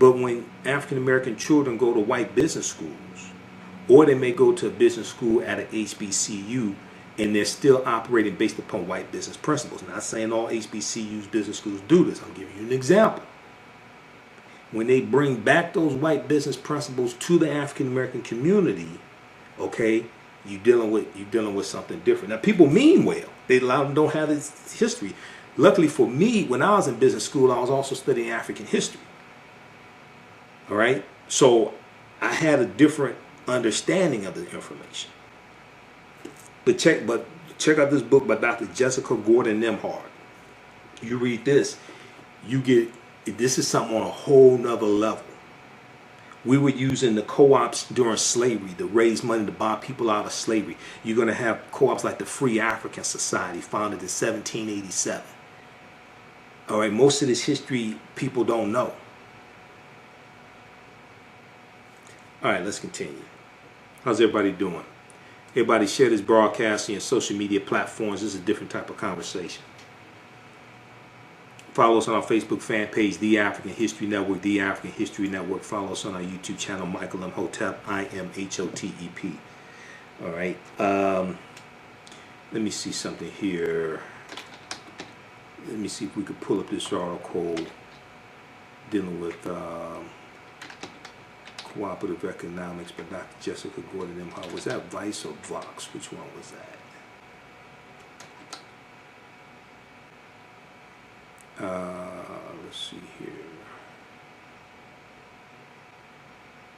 But when African American children go to white business schools, or they may go to a business school at an HBCU, and they're still operating based upon white business principles. Not saying all HBCUs, business schools do this. I'm giving you an example. When they bring back those white business principles to the African American community, okay, you're dealing with something different. Now, people mean well. They don't have this history. Luckily for me, when I was in business school, I was also studying African history. All right, so I had a different understanding of the information. But check out this book by Dr. Jessica Gordon Nimhart. You read this, this is something on a whole nother level. We were using the co-ops during slavery to raise money to buy people out of slavery. You're going to have co-ops like the Free African Society, founded in 1787. All right, most of this history people don't know. All right, let's continue. How's everybody doing? Everybody share this broadcast on your social media platforms. This is a different type of conversation. Follow us on our Facebook fan page, The African History Network, The African History Network. Follow us on our YouTube channel, Michael Imhotep, Imhotep. All right. Let me see something here. Let me see if we could pull up this article dealing with cooperative economics by Dr. Jessica Gordon Nimhart. Was that Vice or Vox? Which one was that? Let's see here.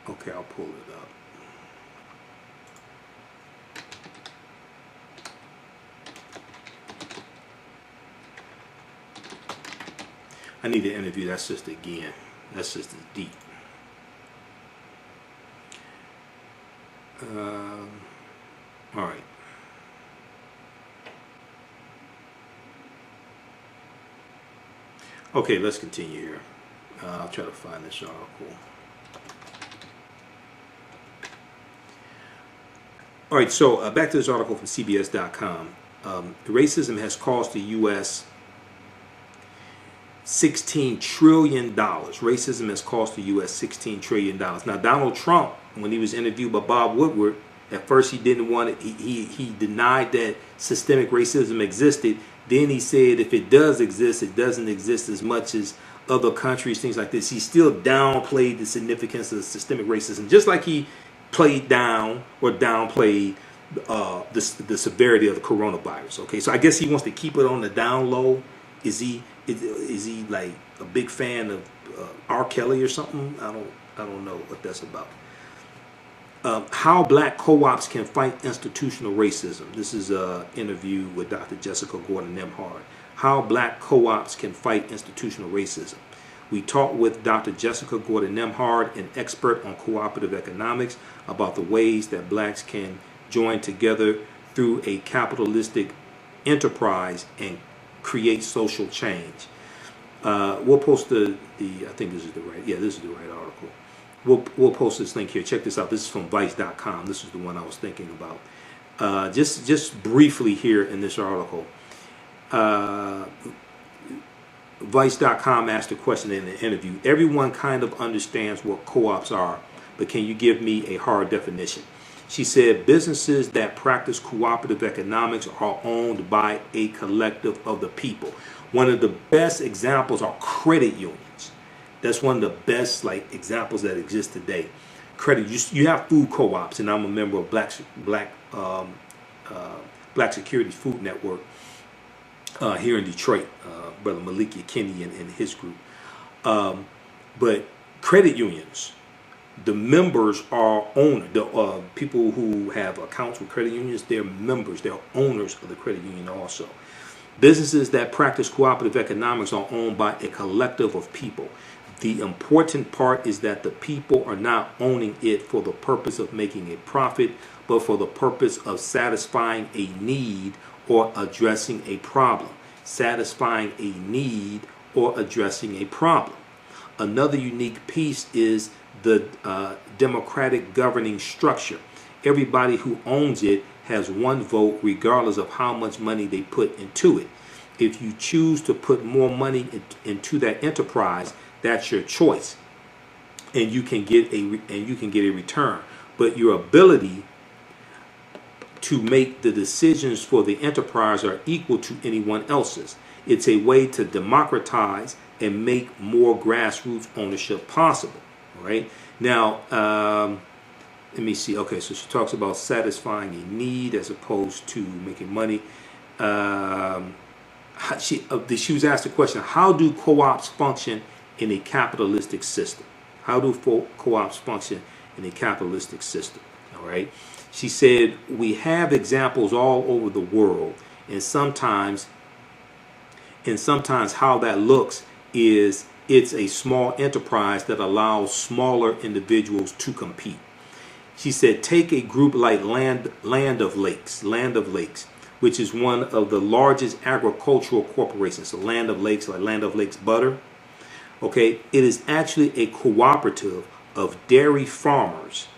Okay, I'll pull it up. I need to interview that sister again. That sister's deep. All right. Okay, let's continue here. I'll try to find this article. All right, so back to this article from CBS.com. Racism has cost the U.S. $16 trillion. Racism has cost the U.S. $16 trillion. Now, Donald Trump, when he was interviewed by Bob Woodward, at first he didn't want it. He denied that systemic racism existed. Then he said if it does exist, it doesn't exist as much as other countries, things like this. He still downplayed the significance of systemic racism, just like he played down or downplayed the severity of the coronavirus. Okay, so I guess he wants to keep it on the down low. Is he like a big fan of R. Kelly or something? I don't know what that's about. How black co-ops can fight institutional racism. This is an interview with Dr. Jessica Gordon-Nemhard. How black co-ops can fight institutional racism. We talked with Dr. Jessica Gordon-Nemhard, an expert on cooperative economics, about the ways that blacks can join together through a capitalistic enterprise and create social change. We'll post I think this is the right, this is the right article. We'll post this link here. Check this out. This is from Vice.com. This is the one I was thinking about. Just briefly here in this article, Vice.com asked a question in the interview. Everyone kind of understands what co-ops are, but can you give me a hard definition? She said businesses that practice cooperative economics are owned by a collective of the people. One of the best examples are credit unions. That's one of the best examples that exist today. You have food co-ops, and I'm a member of Black Securities Food Network here in Detroit. Brother Malik Yakini and his group. But credit unions, the members are owners. The people who have accounts with credit unions, they're members. They're owners of the credit union also. Businesses that practice cooperative economics are owned by a collective of people. The important part is that the people are not owning it for the purpose of making a profit, but for the purpose of satisfying a need or addressing a problem. Satisfying a need or addressing a problem. Another unique piece is the democratic governing structure. Everybody who owns it has one vote regardless of how much money they put into it. If you choose to put more money into that enterprise, that's your choice, and you can get a return. But your ability to make the decisions for the enterprise are equal to anyone else's. It's a way to democratize and make more grassroots ownership possible. All right. Now, let me see. Okay, so she talks about satisfying a need as opposed to making money. She was asked the question: how do co-ops function in a capitalistic system? How do co-ops function in a capitalistic system? All right. She said, we have examples all over the world, and sometimes how that looks is it's a small enterprise that allows smaller individuals to compete. She said, take a group like Land of Lakes, which is one of the largest agricultural corporations. So Land of Lakes, like Land of Lakes butter. Okay, it is actually a cooperative of dairy farmers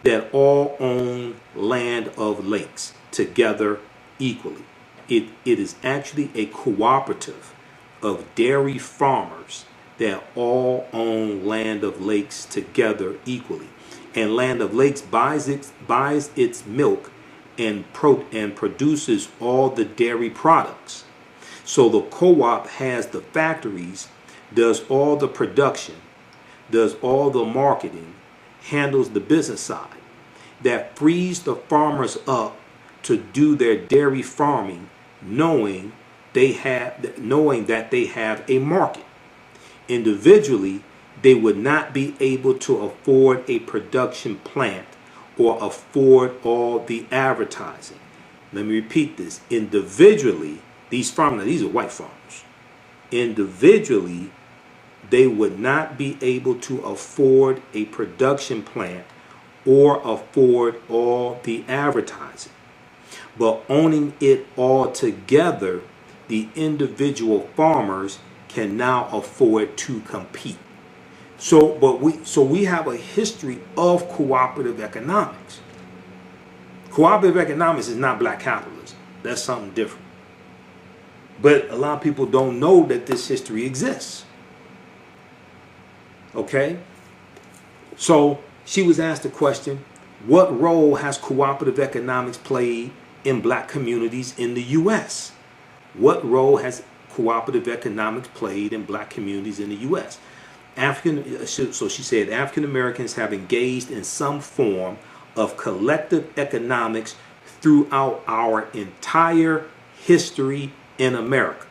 that all own Land of Lakes together equally. It is actually a cooperative of dairy farmers that all own Land of Lakes together equally. And Land of Lakes buys its milk and produces all the dairy products. So the co-op has the factories, does all the production, does all the marketing, handles the business side. That frees the farmers up to do their dairy farming, knowing that they have a market. Individually, they would not be able to afford a production plant or afford all the advertising. Let me repeat this. Individually, these farmers, these are white farmers. Individually, they would not be able to afford a production plant or afford all the advertising. But owning it all together, the individual farmers can now afford to compete. So we have a history of cooperative economics. Cooperative economics is not black capitalism. That's something different. But a lot of people don't know that this history exists. Okay? So she was asked the question, what role has cooperative economics played in black communities in the U.S.? What role has cooperative economics played in black communities in the U.S.? So she said, African Americans have engaged in some form of collective economics throughout our entire history in America.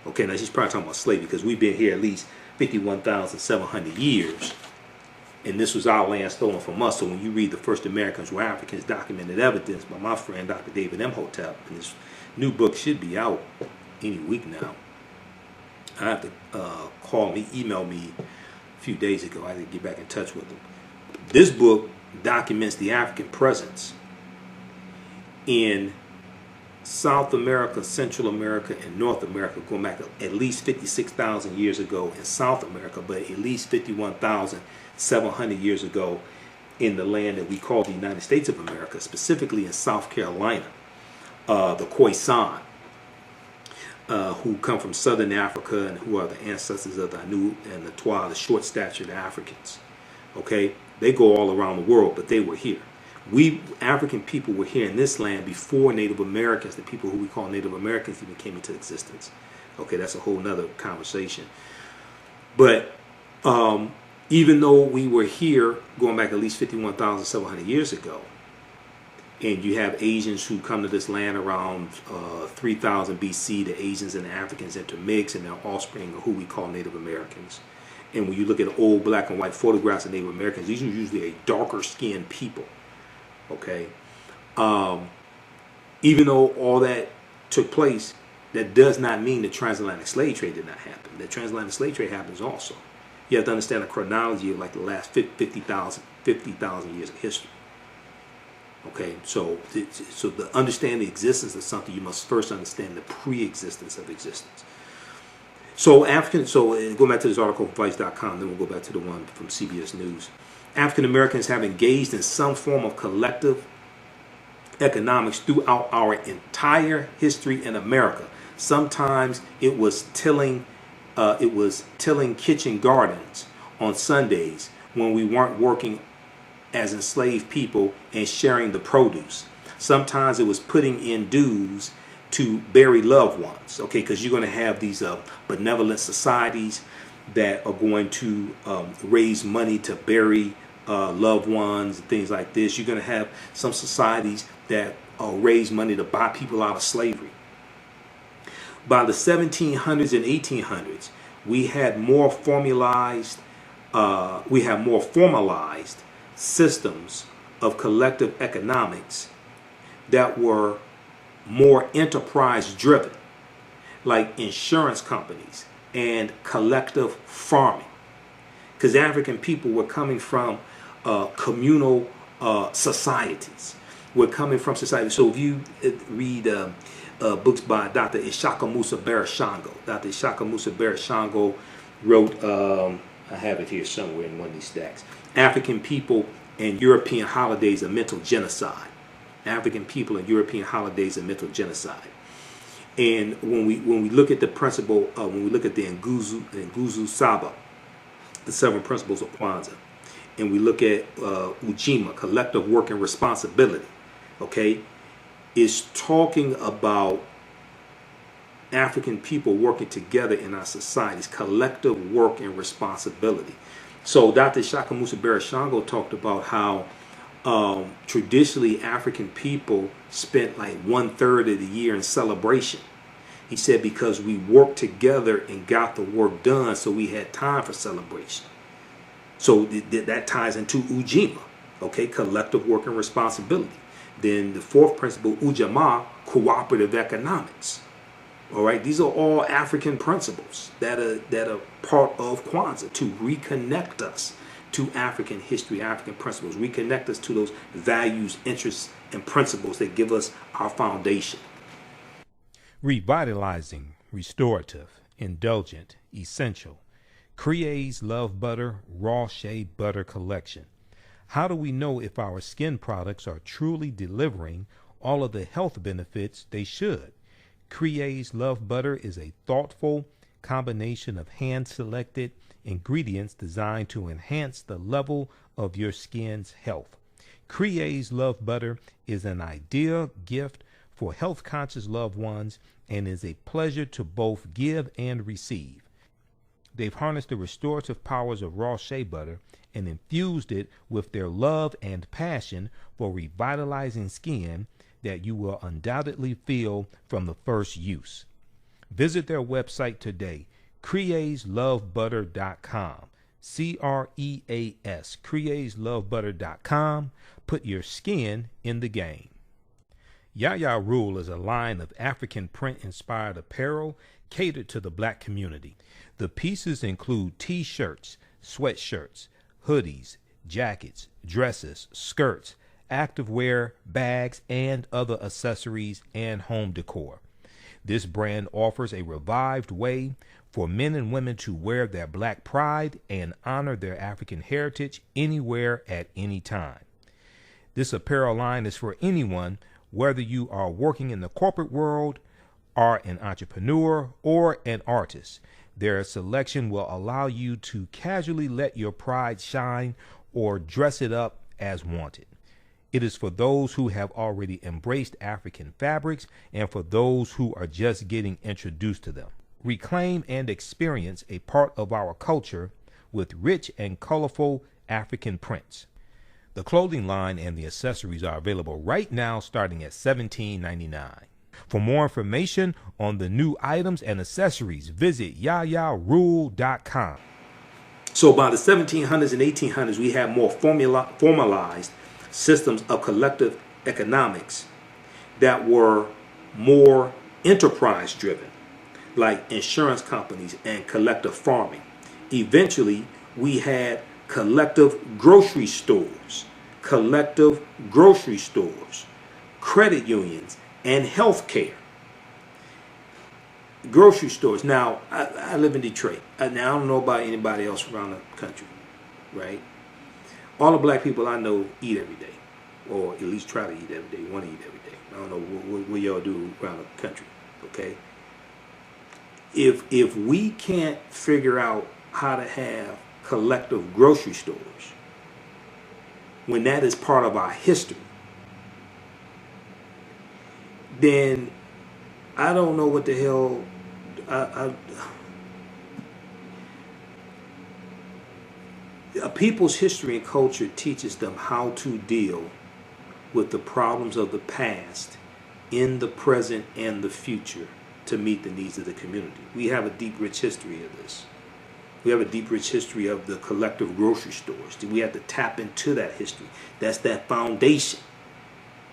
Okay, now she's probably talking about slavery because we've been here at least 51,700 years. And this was our land stolen from us. So when you read The First Americans Were Africans, Documented Evidence by my friend Dr. David Imhotep, and his new book should be out any week now. I have to call him. He emailed me a few days ago. I had to get back in touch with him. This book documents the African presence in South America, Central America, and North America, going back at least 56,000 years ago in South America, but at least 51,700 years ago in the land that we call the United States of America, specifically in South Carolina, the Khoisan, who come from Southern Africa and who are the ancestors of the Anu and the Twa, the short-statured Africans. Okay, they go all around the world, but they were here. We African people were here in this land before Native Americans, the people who we call Native Americans, even came into existence. Okay, that's a whole nother conversation. But even though we were here going back at least 51,700 years ago, and you have Asians who come to this land around 3000 BC, the Asians and the Africans intermix, and their offspring are who we call Native Americans. And when you look at old black and white photographs of Native Americans, these are usually a darker skinned people. Okay, even though all that took place, that does not mean the transatlantic slave trade did not happen. The transatlantic slave trade happens also. You have to understand the chronology of like the last 50,000 years of history. Okay, so to understand the existence of something, you must first understand the pre-existence of existence. So going back to this article from Vice.com, then we'll go back to the one from CBS News. African Americans have engaged in some form of collective economics throughout our entire history in America. Sometimes it was tilling kitchen gardens on Sundays when we weren't working as enslaved people and sharing the produce. Sometimes it was putting in dues to bury loved ones. Okay, because you're going to have these benevolent societies that are going to raise money to bury loved ones and things like this. You're going to have some societies that raise money to buy people out of slavery. By the 1700s and 1800s, we had more formalized systems of collective economics that were more enterprise driven, like insurance companies and collective farming, because African people were coming from communal societies. We're coming from society. So if you read books by Dr. Ishaka Musa Barashango, Dr. Ishaka Musa Barashango wrote, I have it here somewhere in one of these stacks, African People and European Holidays of Mental Genocide. African People and European Holidays of Mental Genocide. And when we look at the principle, when we look at the Nguzu Saba, the 7 principles of Kwanzaa, and we look at Ujima, collective work and responsibility, okay, is talking about African people working together in our societies, collective work and responsibility. So Dr. Shaka Musa Barashango talked about how traditionally African people spent like 1/3 of the year in celebration. He said because we worked together and got the work done, so we had time for celebration. So that ties into Ujima, okay, collective work and responsibility. Then the 4th principle, Ujamaa, cooperative economics. All right, these are all African principles that are part of Kwanzaa to reconnect us to African history, African principles, reconnect us to those values, interests, and principles that give us our foundation. Revitalizing, restorative, indulgent, essential. Crea's Love Butter Raw Shea Butter Collection. How do we know if our skin products are truly delivering all of the health benefits they should? Crea's Love Butter is a thoughtful combination of hand-selected ingredients designed to enhance the level of your skin's health. Crea's Love Butter is an ideal gift for health-conscious loved ones and is a pleasure to both give and receive. They've harnessed the restorative powers of raw shea butter and infused it with their love and passion for revitalizing skin that you will undoubtedly feel from the first use. Visit their website today, creatslovebutter.com. CREAS, createslovebutter.com. Put your skin in the game. Yaya Rule is a line of African print-inspired apparel catered to the black community. The pieces include t-shirts, sweatshirts, hoodies, jackets, dresses, skirts, activewear, bags, and other accessories and home decor. This brand offers a revived way for men and women to wear their black pride and honor their African heritage anywhere at any time. This apparel line is for anyone, whether you are working in the corporate world, are an entrepreneur, or an artist. Their selection will allow you to casually let your pride shine or dress it up as wanted. It is for those who have already embraced African fabrics and for those who are just getting introduced to them. Reclaim and experience a part of our culture with rich and colorful African prints. The clothing line and the accessories are available right now starting at $17.99. For more information on the new items and accessories, visit yayarule.com. So by the 1700s and 1800s, we had more formalized systems of collective economics that were more enterprise driven, like insurance companies and collective farming. Eventually, we had collective grocery stores, credit unions, and health care. Grocery stores. Now, I live in Detroit. Now, I don't know about anybody else around the country, right? All the black people I know eat every day, or at least try to eat every day, want to eat every day. I don't know what y'all do around the country, okay? If we can't figure out how to have collective grocery stores, when that is part of our history, then I don't know what the hell a people's history and culture teaches them how to deal with the problems of the past in the present and the future to meet the needs of the community. We have a deep, rich history of this. We have a deep, rich history of the collective grocery stores. We have to tap into that history. That's that foundation,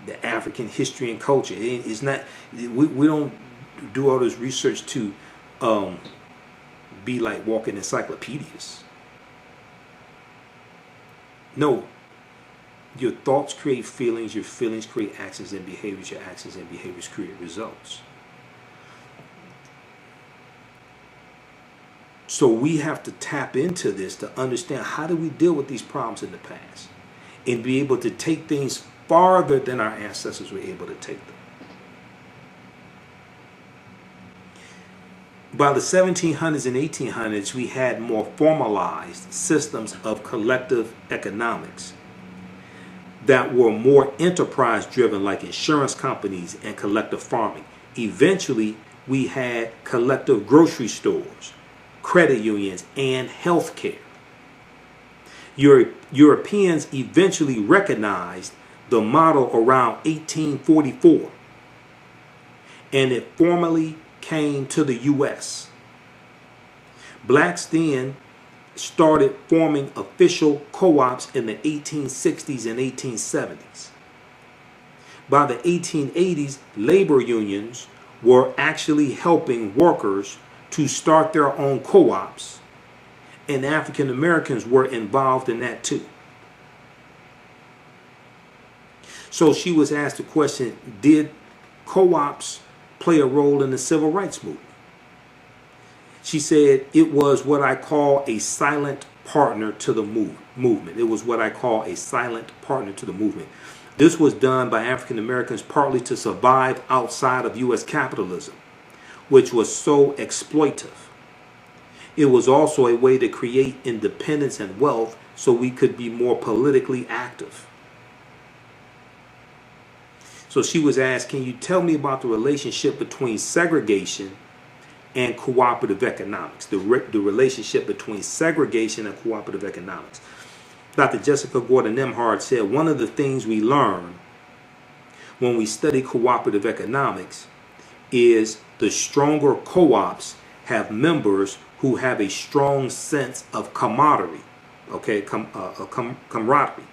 the African history and culture. It's not, we don't do all this research to be like walking encyclopedias. No. Your thoughts create feelings, your feelings create actions and behaviors, your actions and behaviors create results. So we have to tap into this to understand how do we deal with these problems in the past and be able to take things farther than our ancestors were able to take them. By the 1700s and 1800s, we had more formalized systems of collective economics that were more enterprise driven, like insurance companies and collective farming. Eventually, we had collective grocery stores, credit unions, and health care. Europeans eventually recognized the model around 1844, and it formally came to the U.S. Blacks then started forming official co-ops in the 1860s and 1870s. By the 1880s, labor unions were actually helping workers to start their own co-ops, and African Americans were involved in that too. So she was asked the question, did co-ops play a role in the civil rights movement? She said it was what I call a silent partner to the movement. It was what I call a silent partner to the movement. This was done by African Americans partly to survive outside of U.S. capitalism, which was so exploitive. It was also a way to create independence and wealth so we could be more politically active. So she was asked, can you tell me about the relationship between segregation and cooperative economics, the relationship between segregation and cooperative economics? Dr. Jessica Gordon-Nemhard said, one of the things we learn when we study cooperative economics is the stronger co-ops have members who have a strong sense of camaraderie. Okay, camaraderie.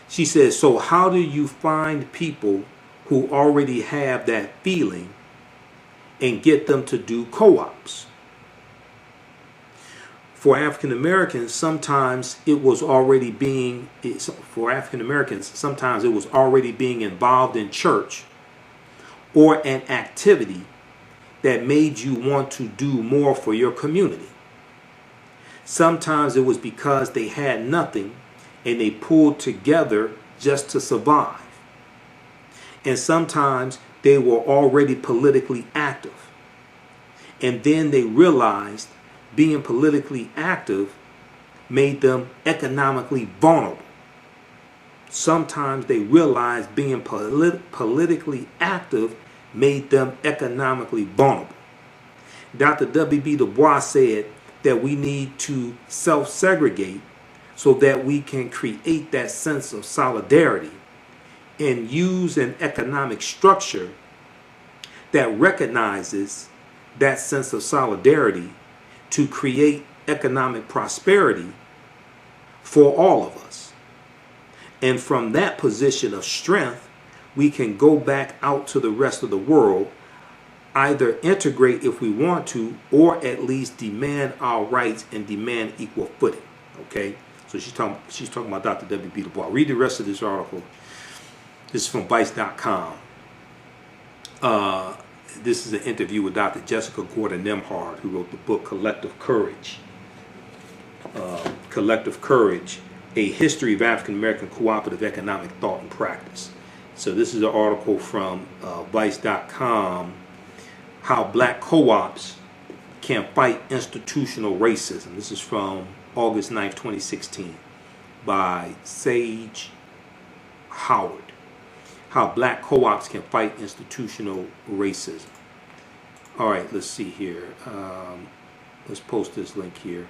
She says, so how do you find people who already have that feeling and get them to do co-ops? For African Americans, sometimes it was already being involved in church or an activity that made you want to do more for your community. Sometimes it was because they had nothing and they pulled together just to survive. And sometimes they were already politically active. And then they realized being politically active made them economically vulnerable. Sometimes they realized being politically active made them economically vulnerable. Dr. W.B. Du Bois said that we need to self-segregate so that we can create that sense of solidarity and use an economic structure that recognizes that sense of solidarity to create economic prosperity for all of us. And from that position of strength, we can go back out to the rest of the world, either integrate if we want to, or at least demand our rights and demand equal footing. Okay, so she's talking about Dr. W.B. Du Bois. Read the rest of this article. This is from Vice.com. This is an interview with Dr. Jessica Gordon-Nemhard, who wrote the book Collective Courage. Collective Courage, A History of African American Cooperative Economic Thought and Practice. So this is an article from Vice.com, How Black Co-ops Can Fight Institutional Racism. This is from August 9th, 2016, by Sage Howard. How Black Co-ops Can Fight Institutional Racism. All right, let's see here. Let's post this link here.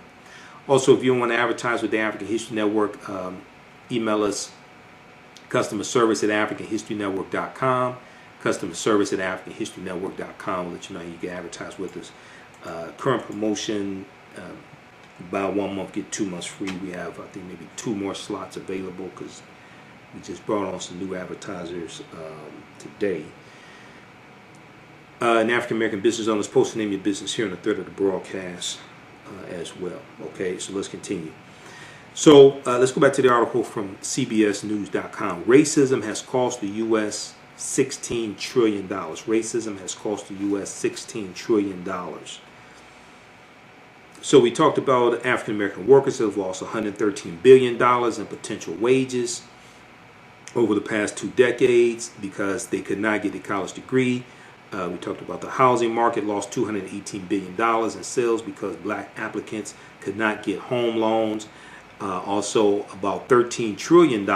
Also, if you want to advertise with the African History Network, email us customer service at africanhistorynetwork.com. Customer service at africanhistorynetwork.com. We'll let you know you can advertise with us. Current promotion, buy 1 month, get 2 months free. We have, I think, maybe 2 more slots available because we just brought on some new advertisers today. An African American business owners, post the name of your business here in the thread of the broadcast as well. Okay, so let's continue. So let's go back to the article from CBSNews.com. Racism has cost the U.S. $16 trillion. Racism has cost the U.S. $16 trillion. So we talked about African American workers have lost $113 billion in potential wages over the past 2 decades because they could not get a college degree. We talked about the housing market lost $218 billion in sales because black applicants could not get home loans. Also, about $13 trillion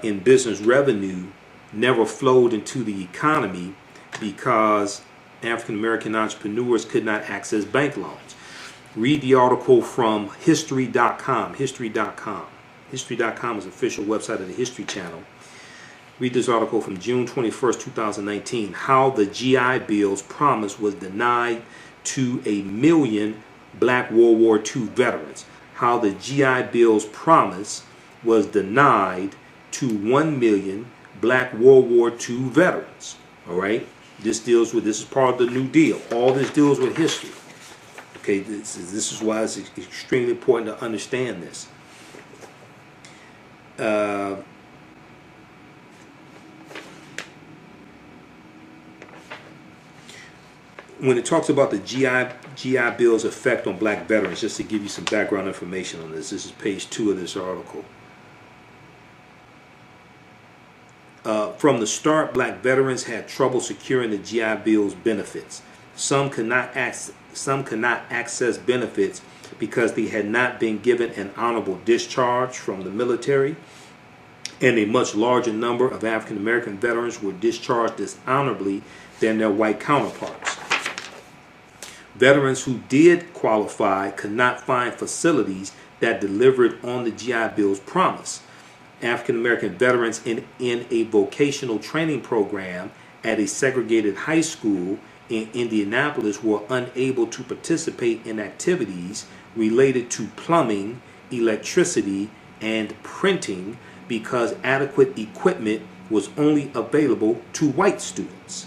in business revenue never flowed into the economy because African American entrepreneurs could not access bank loans. Read the article from History.com. History.com. History.com is the official website of the History Channel. Read this article from June 21st, 2019. How the GI Bill's promise was denied to 1 million black World War II veterans. How the GI Bill's promise was denied to 1 million black World War II veterans. All right? This is part of the New Deal. All this deals with history. Okay, this is why it's extremely important to understand this. When it talks about the GI Bill's effect on black veterans, just to give you some background information on this, this is page 2 of this article. From the start, black veterans had trouble securing the GI Bill's benefits. Some could not access benefits because they had not been given an honorable discharge from the military, and a much larger number of African American veterans were discharged dishonorably than their white counterparts. Veterans who did qualify could not find facilities that delivered on the GI Bill's promise. African American veterans in a vocational training program at a segregated high school in Indianapolis were unable to participate in activities related to plumbing, electricity, and printing because adequate equipment was only available to white students.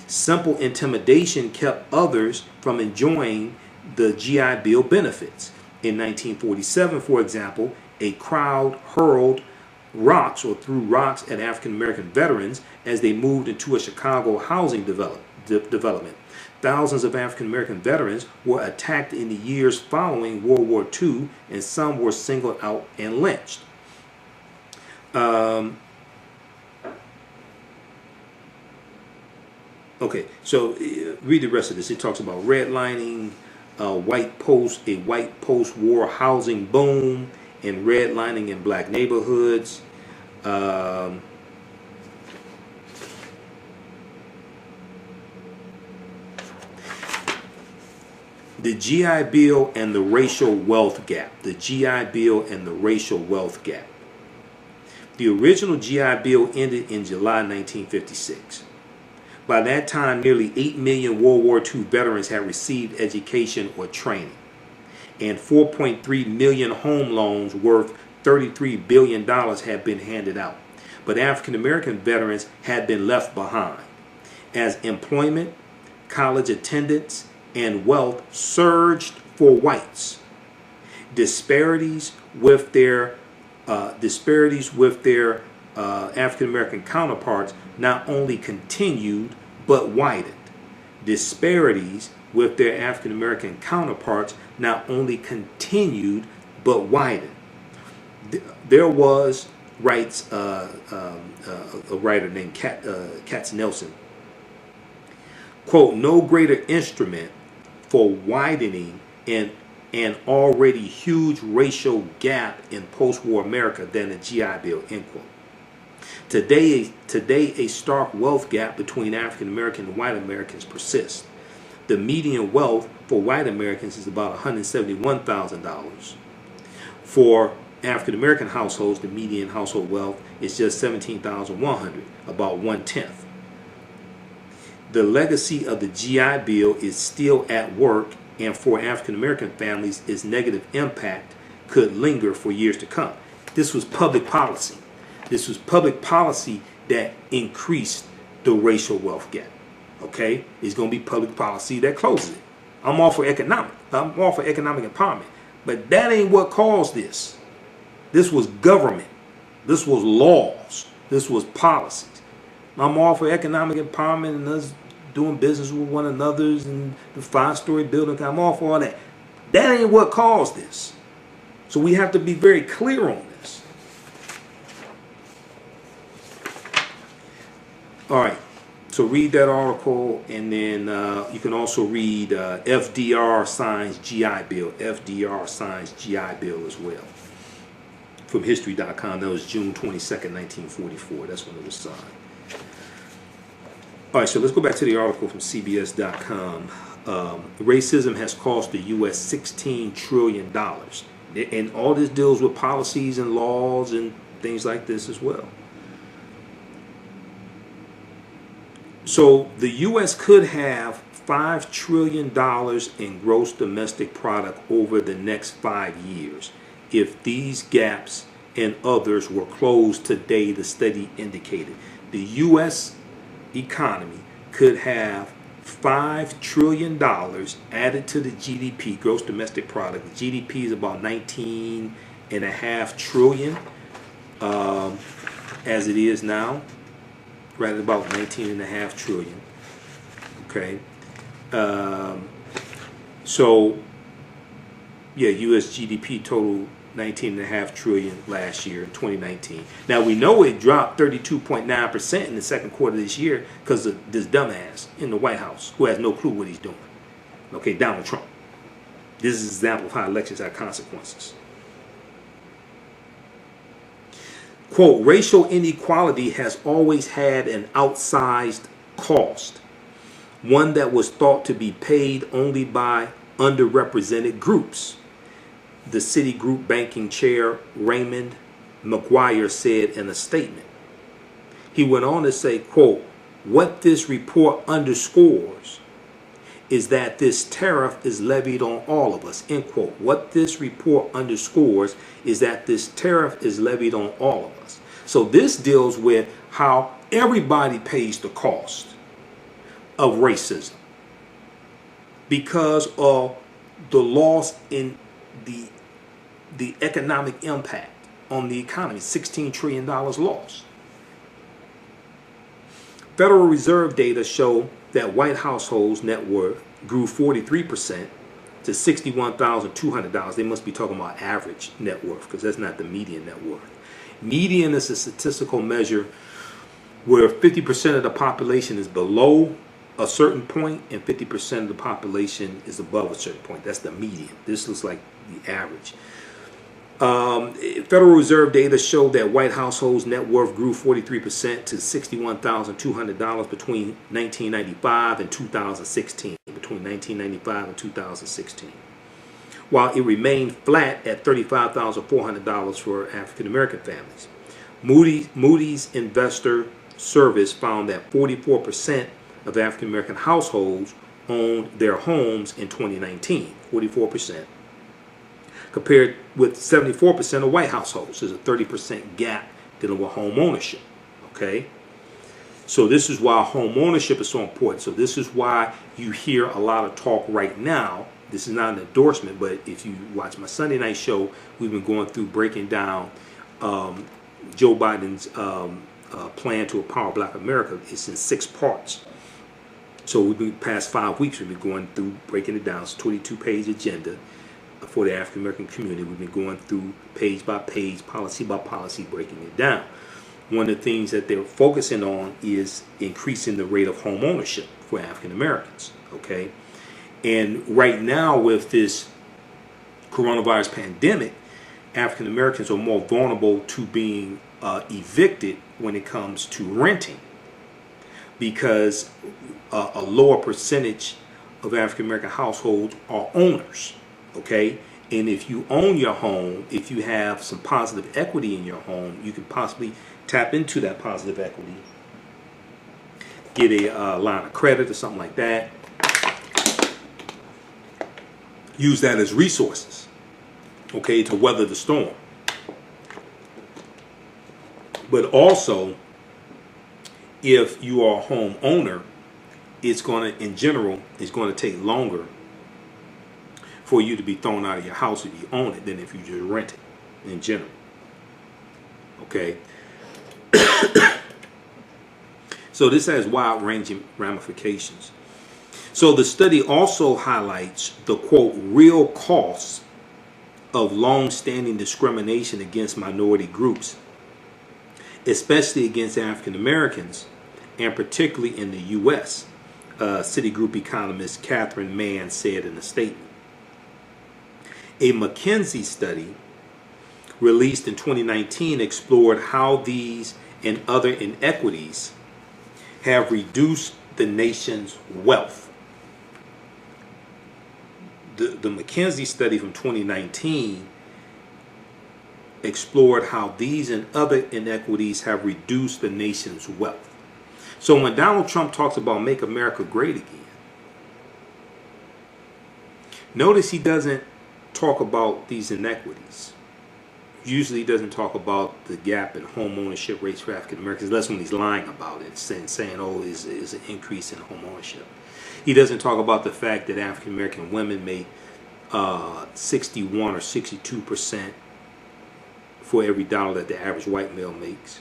Simple intimidation kept others from enjoying the GI Bill benefits. In 1947, for example, a crowd hurled rocks or threw rocks at African American veterans as they moved into a Chicago housing development. Thousands of African American veterans were attacked in the years following World War II, and some were singled out and lynched. Okay, so read the rest of this. It talks about redlining, a white post-war housing boom, and redlining in black neighborhoods. The GI Bill and the racial wealth gap. The GI Bill and the racial wealth gap. The original GI Bill ended in July 1956. By that time, nearly 8 million World War II veterans had received education or training, and 4.3 million home loans worth $33 billion had been handed out. But African American veterans had been left behind, as employment, college attendance, and wealth surged for whites. Disparities with their African American counterparts not only continued but widened. Disparities with their African American counterparts not only continued but widened. There was, writes a writer named Katz Nelson, quote, no greater instrument for widening an already huge racial gap in post-war America than the GI Bill, end quote. Today, a stark wealth gap between African American and white Americans persists. The median wealth for white Americans is about $171,000. For African American households, the median household wealth is just $17,100, about 1/10. The legacy of the GI Bill is still at work, and for African American families, its negative impact could linger for years to come. This was public policy. This was public policy that increased the racial wealth gap. Okay? It's going to be public policy that closes it. I'm all for economic empowerment. But that ain't what caused this. This was government. This was laws. This was policies. I'm all for economic empowerment and us doing business with one another and the 5-story building. I'm all for all that. That ain't what caused this. So we have to be very clear on this. All right. So read that article, and then you can also read FDR signs GI Bill. FDR signs GI Bill as well. From history.com. That was June 22nd, 1944. That's when it was signed. All right, so let's go back to the article from CBS.com. Racism has cost the U.S. $16 trillion. And all this deals with policies and laws and things like this as well. So the U.S. could have $5 trillion in gross domestic product over the next 5 years if these gaps and others were closed today, the study indicated. The U.S. economy could have $5 trillion added to the GDP, gross domestic product. The GDP is about $19.5 trillion as it is now, right at about $19.5 trillion. Okay. So, yeah, U.S. GDP total $19.5 trillion last year in 2019. Now we know it dropped 32.9% in the second quarter of this year because of this dumbass in the White House who has no clue what he's doing. Okay, Donald Trump. This is an example of how elections have consequences. Quote, racial inequality has always had an outsized cost, one that was thought to be paid only by underrepresented groups. The Citigroup banking chair Raymond McGuire said in a statement. He went on to say, quote, what this report underscores is that this tariff is levied on all of us, end quote. What this report underscores is that this tariff is levied on all of us. So this deals with how everybody pays the cost of racism because of the loss in the economic impact on the economy. $16 trillion lost. Federal Reserve data show that white households' net worth grew 43% to $61,200. They must be talking about average net worth because that's not the median net worth. Median is a statistical measure where 50% of the population is below a certain point and 50% of the population is above a certain point. That's the median. This looks like the average. Federal Reserve data showed that white households' net worth grew 43% to $61,200 between 1995 and 2016. Between 1995 and 2016. While it remained flat at $35,400 for African American families. Moody's Investor Service found that 44% of African American households owned their homes in 2019. 44%. Compared with 74% of white households. There's a 30% gap dealing with home ownership. Okay? So this is why home ownership is so important. So this is why you hear a lot of talk right now. This is not an endorsement, but if you watch my Sunday night show, we've been going through breaking down Joe Biden's plan to empower Black America. It's in 6 parts. So we've been past 5 weeks. We've been going through breaking it down. It's a 22-page agenda for the African American community. We've been going through page by page, policy by policy, breaking it down. One of the things that they're focusing on is increasing the rate of home ownership for African Americans. Okay, and right now with this coronavirus pandemic, African Americans are more vulnerable to being evicted when it comes to renting because a lower percentage of African American households are owners. Okay, and if you own your home, if you have some positive equity in your home, you can possibly tap into that positive equity, get a line of credit or something like that, use that as resources, okay, to weather the storm. But also, if you are a home owner, it's going to, in general, it's going to take longer for you to be thrown out of your house if you own it than if you just rent it in general. Okay. So this has wide-ranging ramifications. So the study also highlights the, quote, real costs of long-standing discrimination against minority groups, especially against African Americans, and particularly in the U.S., Citigroup economist Catherine Mann said in a statement. A McKinsey study released in 2019 explored how these and other inequities have reduced the nation's wealth. The McKinsey study from 2019 explored how these and other inequities have reduced the nation's wealth. So when Donald Trump talks about make America great again, notice he doesn't talk about these inequities. Usually he doesn't talk about the gap in home ownership rates for African Americans, unless when he's lying about it, saying oh, is an increase in home ownership. He doesn't talk about the fact that African American women make 61 or 62% for every dollar that the average white male makes.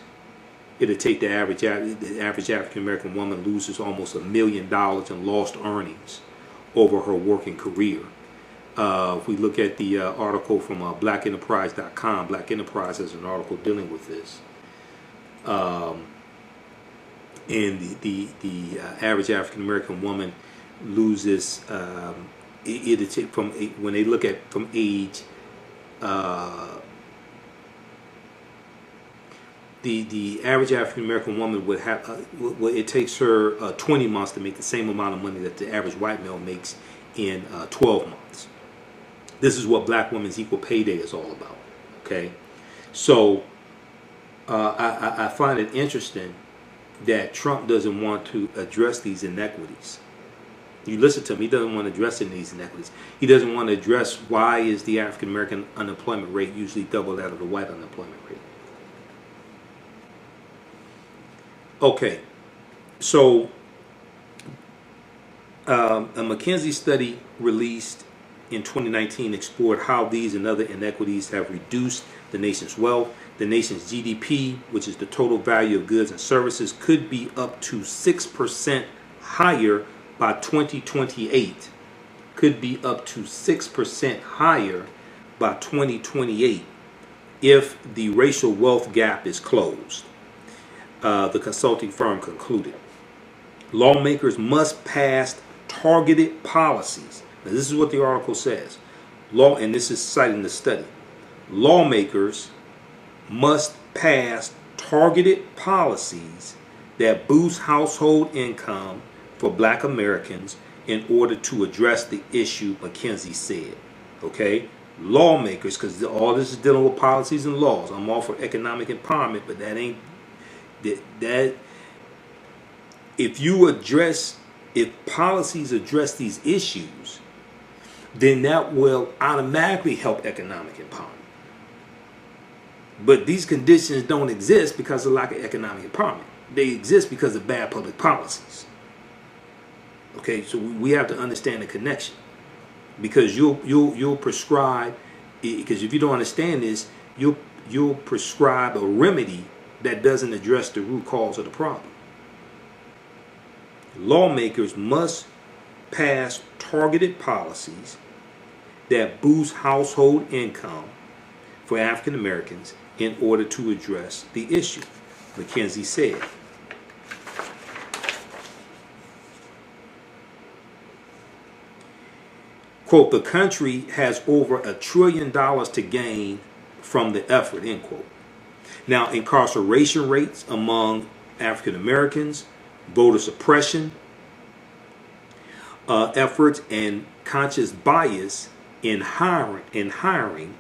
It'll take the average African American woman loses almost $1 million in lost earnings over her working career. If we look at the article from blackenterprise.com, Black Enterprise has an article dealing with this. And the average African American woman loses, it'll take from, when they look at from age, the average African American woman would have, it takes her 20 months to make the same amount of money that the average white male makes in 12 months. This is what Black Women's Equal Pay Day is all about. Okay, so I find it interesting that Trump doesn't want to address these inequities. You listen to him, he doesn't want to address these inequities. He doesn't want to address why is the African American unemployment rate usually double that of the white unemployment rate. Okay, so a McKinsey study released in 2019 explored how these and other inequities have reduced the nation's wealth. The nation's GDP, which is the total value of goods and services, could be up to 6% higher by 2028. Could be up to 6% higher by 2028 if the racial wealth gap is closed. The consulting firm concluded. Lawmakers must pass targeted policies. Now, this is what the article says. And this is citing the study. Lawmakers must pass targeted policies that boost household income for Black Americans in order to address the issue, McKinsey said. Okay? Lawmakers, because all this is dealing with policies and laws. I'm all for economic empowerment, but that ain't that. If policies address these issues, then that will automatically help economic empowerment. But these conditions don't exist because of lack of economic empowerment. They exist because of bad public policies. Okay, so we have to understand the connection, because you'll prescribe, because if you don't understand this, you'll prescribe a remedy that doesn't address the root cause of the problem. Lawmakers must pass targeted policies that boost household income for African Americans in order to address the issue, McKinsey said. Quote, the country has over $1 trillion to gain from the effort, end quote. Now, incarceration rates among African Americans, voter suppression efforts, and conscious bias in hiring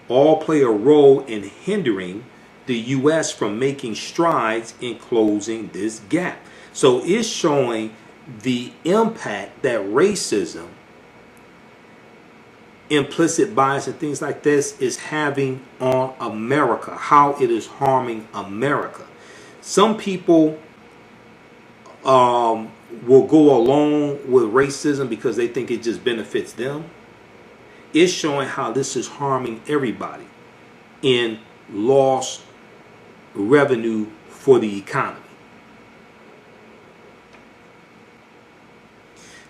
all play a role in hindering the U.S. from making strides in closing this gap. So it's showing the impact that racism, implicit bias, and things like this is having on America, how it is harming America. Some people will go along with racism because they think it just benefits them. It's showing how this is harming everybody in lost revenue for the economy.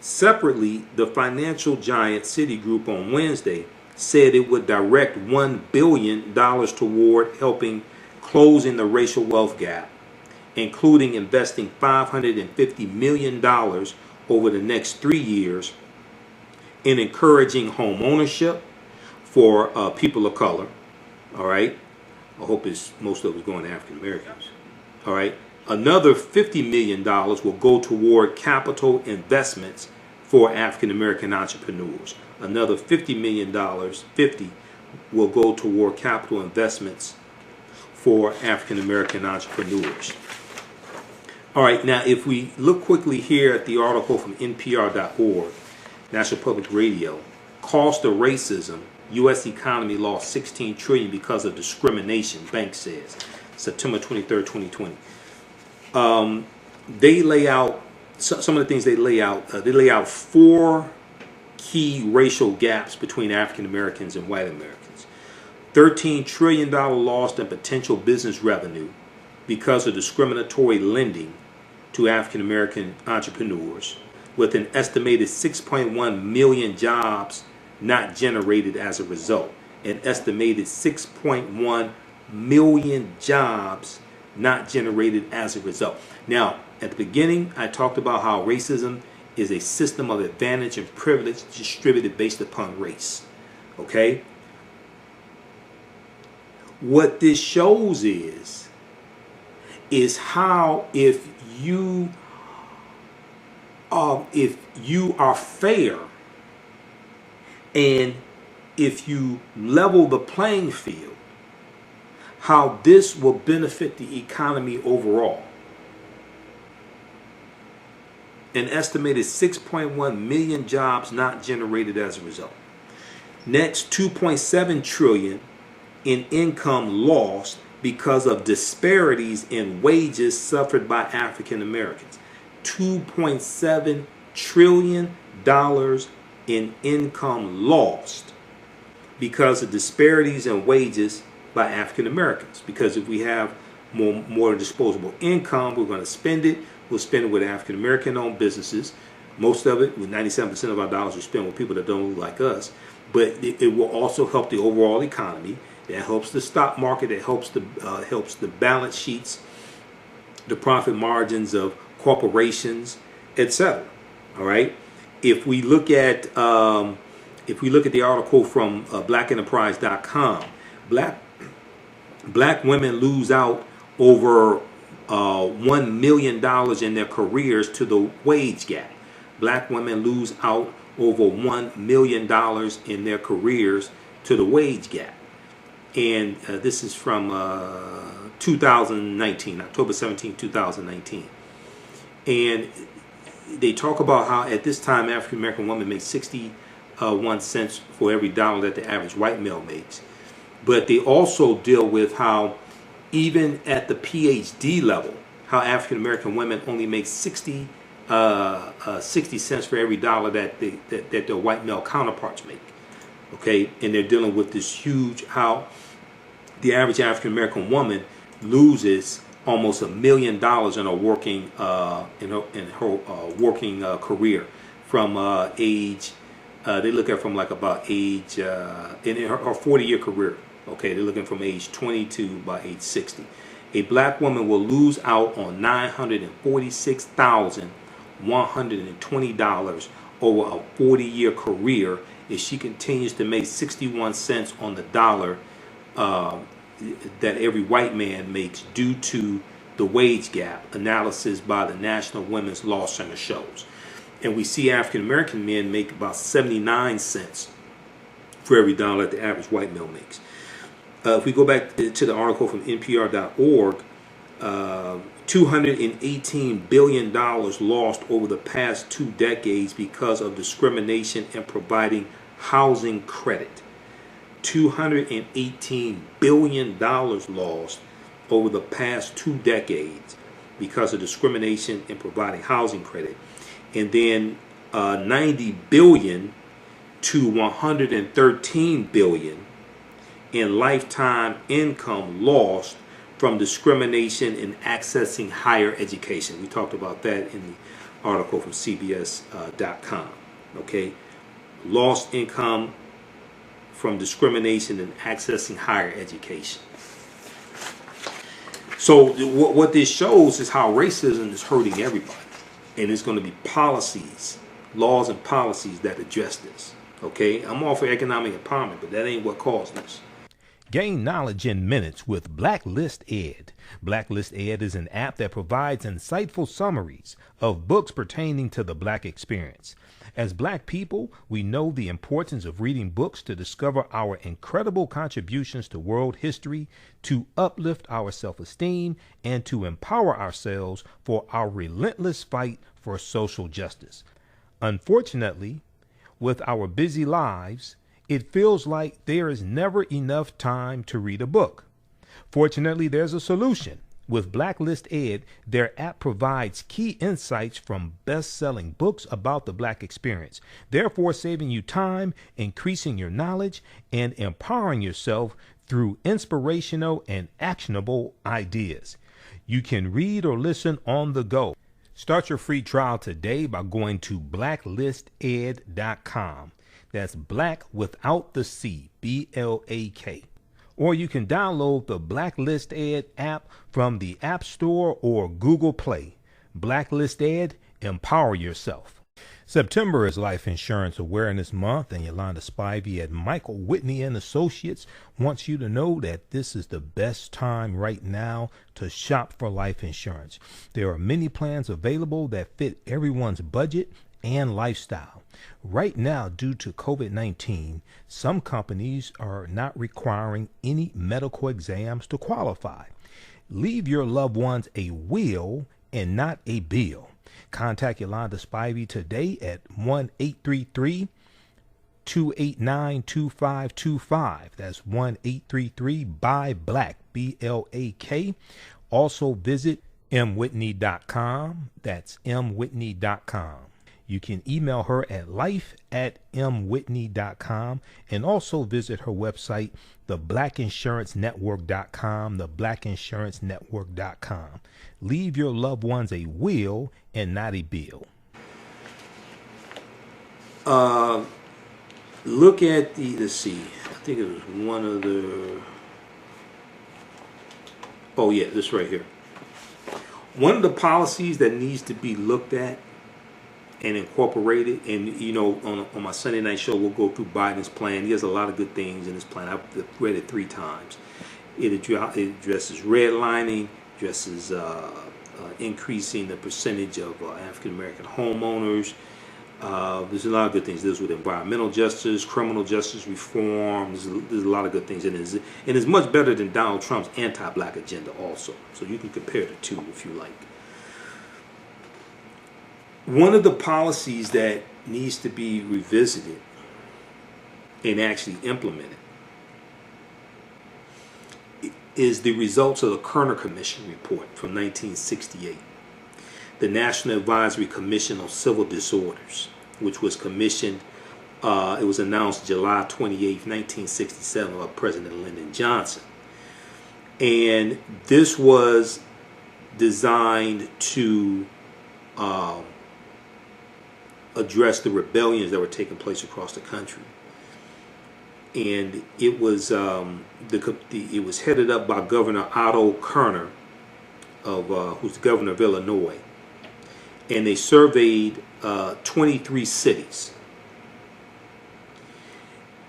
Separately, the financial giant Citigroup on Wednesday said it would direct $1 billion toward helping closing the racial wealth gap, including investing $550 million over the next 3 years in encouraging home ownership for people of color. All right. I hope most of it's going to African Americans. All right. Another $50 million will go toward capital investments for African American entrepreneurs. Another $50 million, will go toward capital investments for African American entrepreneurs. All right. Now, if we look quickly here at the article from NPR.org, National Public Radio, cost of racism, U.S. economy lost $16 trillion because of discrimination, bank says, September 23rd, 2020. They lay out some of the things they lay out. They lay out 4 key racial gaps between African Americans and white Americans. $13 trillion lost in potential business revenue because of discriminatory lending to African American entrepreneurs, with an estimated 6.1 million jobs not generated as a result. An estimated 6.1 million jobs not generated as a result. Now, at the beginning, I talked about how racism is a system of advantage and privilege distributed based upon race. Okay? What this shows is how if you are fair and if you level the playing field, how this will benefit the economy overall. an estimated 6.1 million jobs not generated as a result. Next, 2.7 trillion in income lost because of disparities in wages suffered by African Americans. $2.7 trillion in income lost because of disparities in wages by African Americans. Because if we have more disposable income, we're going to spend it. We'll spend it with African American owned businesses. Most of it, with 97% of our dollars, we spend with people that don't look like us. But it will also help the overall economy. That helps the stock market. It helps the balance sheets, the profit margins of corporations, etc. All right. If we look at the article from blackenterprise.com, black women lose out over $1 million in their careers to the wage gap. Black women lose out over $1 million in their careers to the wage gap. And this is from 2019, October 17, 2019. And they talk about how at this time African American women make 61 cents for every dollar that the average white male makes. But they also deal with how even at the PhD level, how African American women only make 60 cents for every dollar that their white male counterparts make. Okay, and they're dealing with this huge, how the average African American woman loses almost $1 million in her working working career from age. They look at from like about age in her 40-year career. Okay, they're looking from age 20 to about age 60. A black woman will lose out on $946,120 over a 40-year career if she continues to make 61 cents on the dollar that every white man makes due to the wage gap analysis by the National Women's Law Center shows. And we see African American men make about 79 cents for every dollar that the average white male makes. If we go back to the article from NPR.org, $218 billion lost over the past 2 decades because of discrimination in providing housing credit. $218 billion lost over the past 2 decades because of discrimination in providing housing credit. And then 90 billion to 113 billion in lifetime income lost from discrimination in accessing higher education. We talked about that in the article from CBS.com. Okay, lost income from discrimination in accessing higher education. So what this shows is how racism is hurting everybody, and it's going to be policies, laws and policies that address this. Okay, I'm all for economic empowerment, but that ain't what caused this. Gain knowledge in minutes with Blacklist Ed. Blacklist Ed is an app that provides insightful summaries of books pertaining to the Black experience. As Black people, we know the importance of reading books to discover our incredible contributions to world history, to uplift our self-esteem, and to empower ourselves for our relentless fight for social justice. Unfortunately, with our busy lives, it feels like there is never enough time to read a book. Fortunately, there's a solution. With Blacklist Ed, their app provides key insights from best-selling books about the Black experience, therefore saving you time, increasing your knowledge, and empowering yourself through inspirational and actionable ideas. You can read or listen on the go. Start your free trial today by going to blacklisted.com. That's black without the C, BLAK. Or you can download the Blacklist Ed app from the App Store or Google Play. Blacklist Ed, empower yourself. September is Life Insurance Awareness Month, and Yolanda Spivey at Michael Whitney and Associates wants you to know that this is the best time right now to shop for life insurance. There are many plans available that fit everyone's budget and lifestyle. Right now, due to COVID-19, some companies are not requiring any medical exams to qualify. Leave your loved ones a will and not a bill. Contact Yolanda Spivey today at 1-833-289-2525. That's 1-833-BUY-BLACK, BLAK. Also visit mwhitney.com. That's mwhitney.com. You can email her at life@mwhitney.com, and also visit her website, theblackInsuranceNetwork.com, theblackInsuranceNetwork.com. Leave your loved ones a will and not a bill. Look at the, let's see, I think it was one of the, oh yeah, this right here. One of the policies that needs to be looked at and incorporated, and you know, on my Sunday night show, we'll go through Biden's plan. He has a lot of good things in his plan. I've read it 3 times. It addresses redlining, addresses increasing the percentage of African American homeowners. There's a lot of good things. It deals with environmental justice, criminal justice reform. There's a lot of good things in it. And it's much better than Donald Trump's anti-black agenda also. So you can compare the two if you like. One of the policies that needs to be revisited and actually implemented is the results of the Kerner Commission report from 1968. The National Advisory Commission on Civil Disorders, which was commissioned, it was announced July 28, 1967 by President Lyndon Johnson. And this was designed to address the rebellions that were taking place across the country. And it was it was headed up by Governor Otto Kerner, who's the governor of Illinois. And they surveyed 23 cities,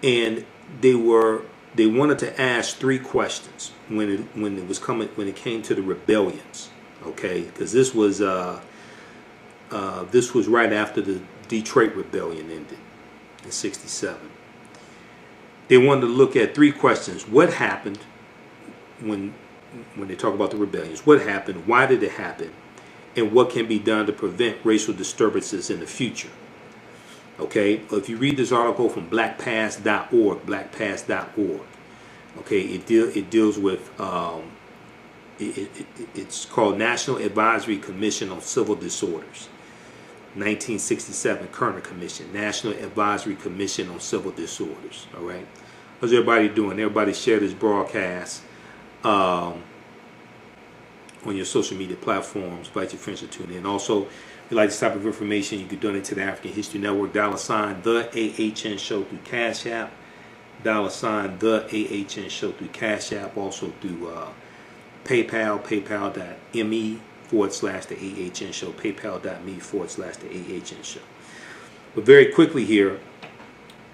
and they wanted to ask 3 questions when it came to the rebellions, okay? Because this was right after the Detroit Rebellion ended in '67. They wanted to look at 3 questions: what happened when they talk about the rebellions? What happened? Why did it happen? And what can be done to prevent racial disturbances in the future? Okay, if you read this article from blackpast.org, okay, it deals with it's called National Advisory Commission on Civil Disorders, 1967 Kerner Commission, National Advisory Commission on Civil Disorders. All right, how's everybody doing? Everybody share this broadcast on your social media platforms. Invite your friends to tune in. Also, if you like this type of information, you can donate to the African History Network, $ the AHN Show through Cash App, $ the AHN Show through Cash App, also through PayPal, paypal.me/the AHN Show, paypal.me/the AHN Show. But very quickly here,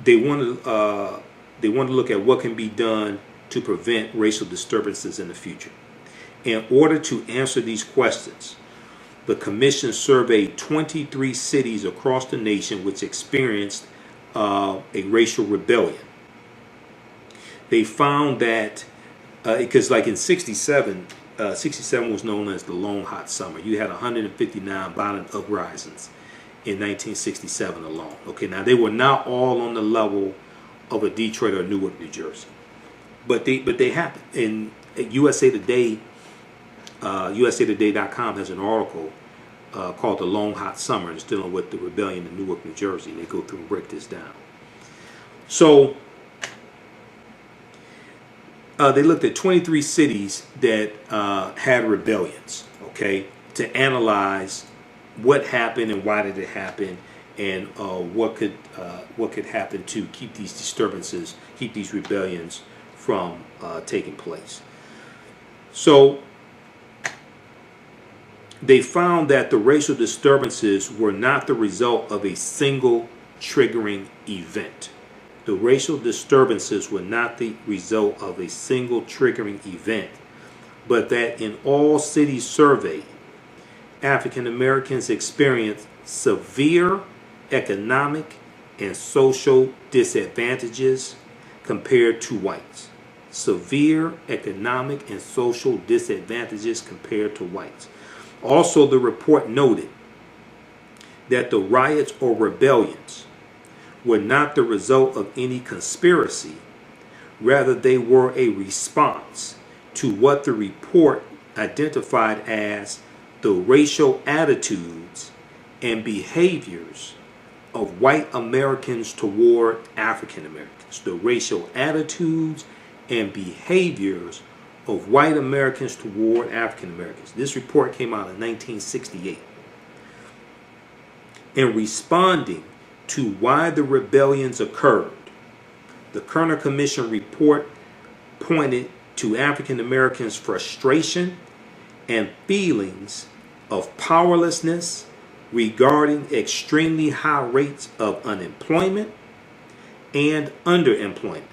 they want to look at what can be done to prevent racial disturbances in the future. In order to answer these questions, the Commission surveyed 23 cities across the nation which experienced a racial rebellion. They found that, because like in '67, 67 was known as the Long Hot Summer. You had 159 violent uprisings in 1967 alone. Okay, now they were not all on the level of a Detroit or Newark, New Jersey, but they happened. In USA Today, USAtoday.com has an article called "The Long Hot Summer." It's dealing with the rebellion in Newark, New Jersey. They go through and break this down. So they looked at 23 cities that had rebellions, okay, to analyze what happened and why did it happen, and what could happen to keep these disturbances, keep these rebellions from taking place. So they found that the racial disturbances were not the result of a single triggering event. The racial disturbances were not the result of a single triggering event, but that in all cities surveyed, African Americans experienced severe economic and social disadvantages compared to whites. Severe economic and social disadvantages compared to whites. Also, the report noted that the riots or rebellions were not the result of any conspiracy. Rather, they were a response to what the report identified as the racial attitudes and behaviors of white Americans toward African Americans. The racial attitudes and behaviors of white Americans toward African Americans. This report came out in 1968. In responding to why the rebellions occurred, the Kerner Commission report pointed to African Americans' frustration and feelings of powerlessness regarding extremely high rates of unemployment and underemployment.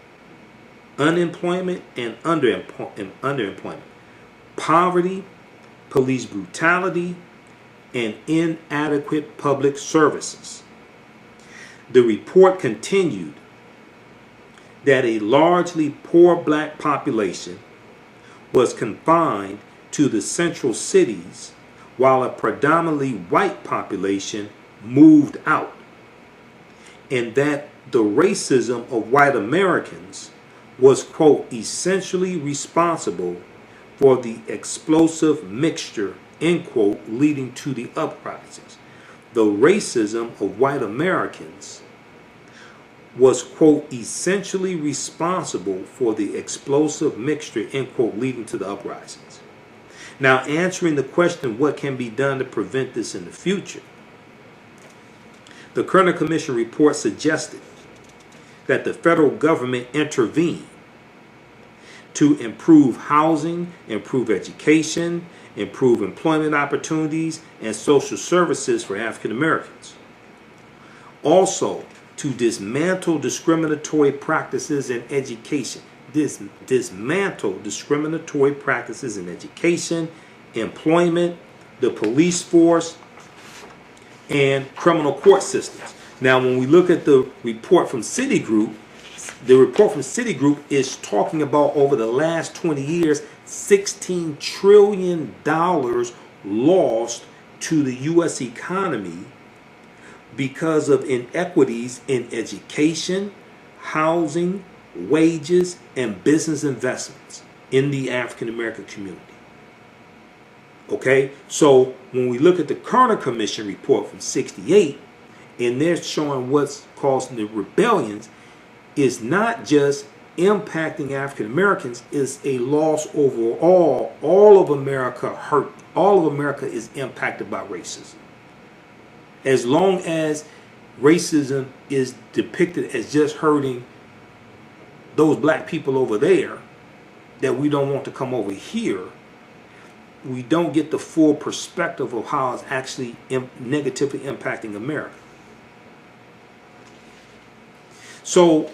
Unemployment and underemployment. Poverty, police brutality, and inadequate public services. The report continued that a largely poor black population was confined to the central cities while a predominantly white population moved out, and that the racism of white Americans was, quote, essentially responsible for the explosive mixture, end quote, leading to the uprisings. The racism of white Americans was, quote, essentially responsible for the explosive mixture, end quote, leading to the uprisings. Now, answering the question, what can be done to prevent this in the future? The Kerner Commission report suggested that the federal government intervene to improve housing, improve education, improve employment opportunities, and social services for African Americans. Also, to dismantle discriminatory practices in education. Dismantle discriminatory practices in education, employment, the police force, and criminal court systems. Now, when we look at the report from Citigroup, the report from Citigroup is talking about over the last 20 years, $16 trillion lost to the U.S. economy because of inequities in education, housing, wages, and business investments in the African American community. Okay, so when we look at the Kerner Commission report from '68, and they're showing what's causing the rebellions, is not just impacting African Americans, is a loss overall. All of America hurt. All of America is impacted by racism. As long as racism is depicted as just hurting those black people over there that we don't want to come over here, we don't get the full perspective of how it's actually negatively impacting America. So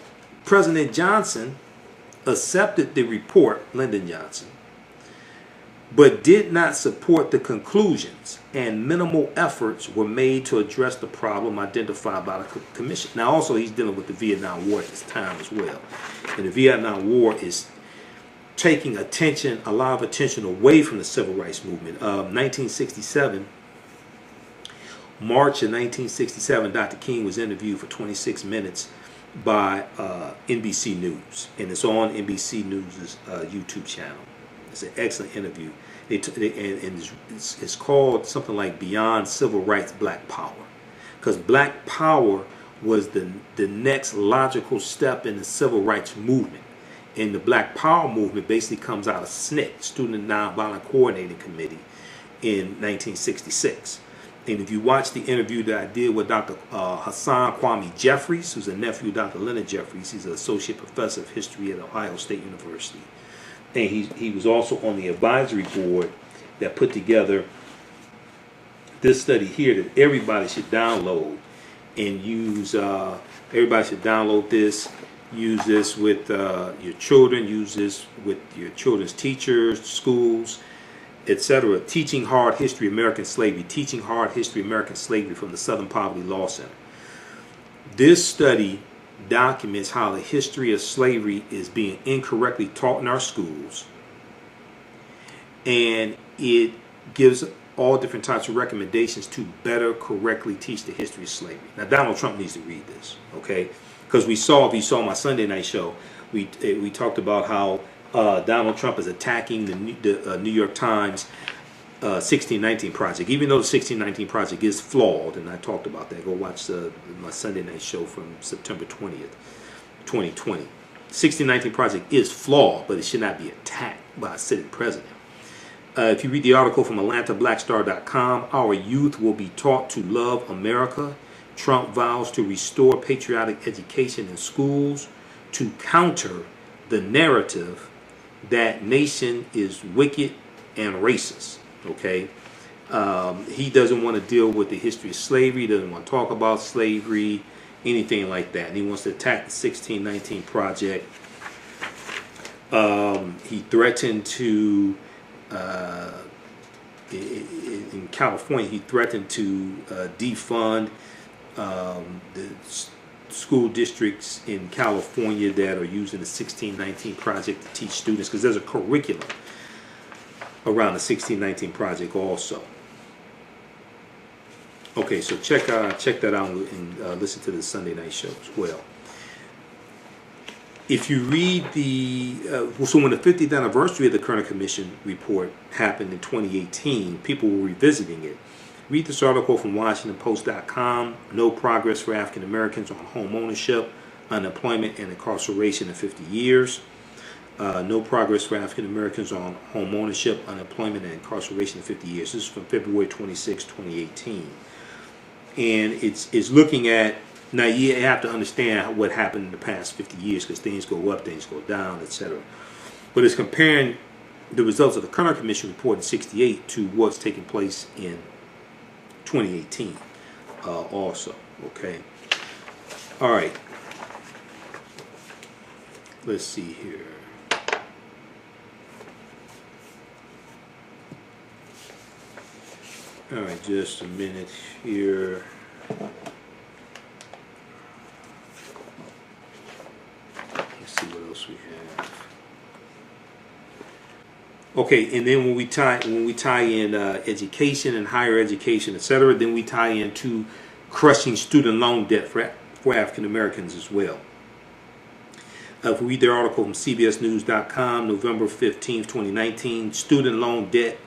President Johnson accepted the report, Lyndon Johnson, but did not support the conclusions, and minimal efforts were made to address the problem identified by the commission. Now, also, he's dealing with the Vietnam War at this time as well. And the Vietnam War is taking attention, a lot of attention away from the civil rights movement. 1967, March of 1967, Dr. King was interviewed for 26 minutes by NBC News, and it's on NBC News' YouTube channel. It's an excellent interview. It's called something like Beyond Civil Rights, Black Power, because Black Power was the next logical step in the civil rights movement. And the Black Power movement basically comes out of SNCC, Student Nonviolent Coordinating Committee, in 1966. And if you watch the interview that I did with Dr. Hassan Kwame Jeffries, who's a nephew of Dr. Leonard Jeffries, he's an associate professor of history at Ohio State University. And he was also on the advisory board that put together this study here that everybody should download and use. Everybody should download this, use this with your children, use this with your children's teachers, schools, etc. Teaching Hard History American Slavery, Teaching Hard History American Slavery from the Southern Poverty Law Center. This study documents how the history of slavery is being incorrectly taught in our schools, and it gives all different types of recommendations to better correctly teach the history of slavery. Now, Donald Trump needs to read this, okay? Because we saw, if you saw my Sunday night show, we talked about how Donald Trump is attacking the New York Times 1619 project, even though the 1619 project is flawed, and I talked about that. Go watch my Sunday night show from September 20th, 2020. 1619 project is flawed, but it should not be attacked by a sitting president. If you read the article from AtlantaBlackStar.com, our youth will be taught to love America. Trump vows to restore patriotic education in schools to counter the narrative that nation is wicked and racist. Okay, he doesn't want to deal with the history of slavery. He doesn't want to talk about slavery, anything like that. And he wants to attack the 1619 project. He threatened to, in California, he threatened to defund the school districts in California that are using the 1619 project to teach students, because there's a curriculum around the 1619 project also. Okay, so check that out and listen to the Sunday night show as well. If you read so when the 50th anniversary of the Kerner Commission report happened in 2018, people were revisiting it. Read this article from WashingtonPost.com, No Progress for African Americans on Home Ownership, Unemployment, and Incarceration in 50 Years. No progress for African Americans on home ownership, unemployment, and incarceration in 50 years. This is from February 26, 2018. And it's looking at, now you have to understand what happened in the past 50 years, because things go up, things go down, etc. But it's comparing the results of the Kerner Commission report in 68 to what's taking place in 2018 also. Okay. All right. Let's see here. All right, just a minute here. Let's see what else we have. Okay, and then when we tie in education and higher education, etc., then we tie into crushing student loan debt for African Americans as well. If we read their article from CBSNews.com, November 15th, 2019, student loan debt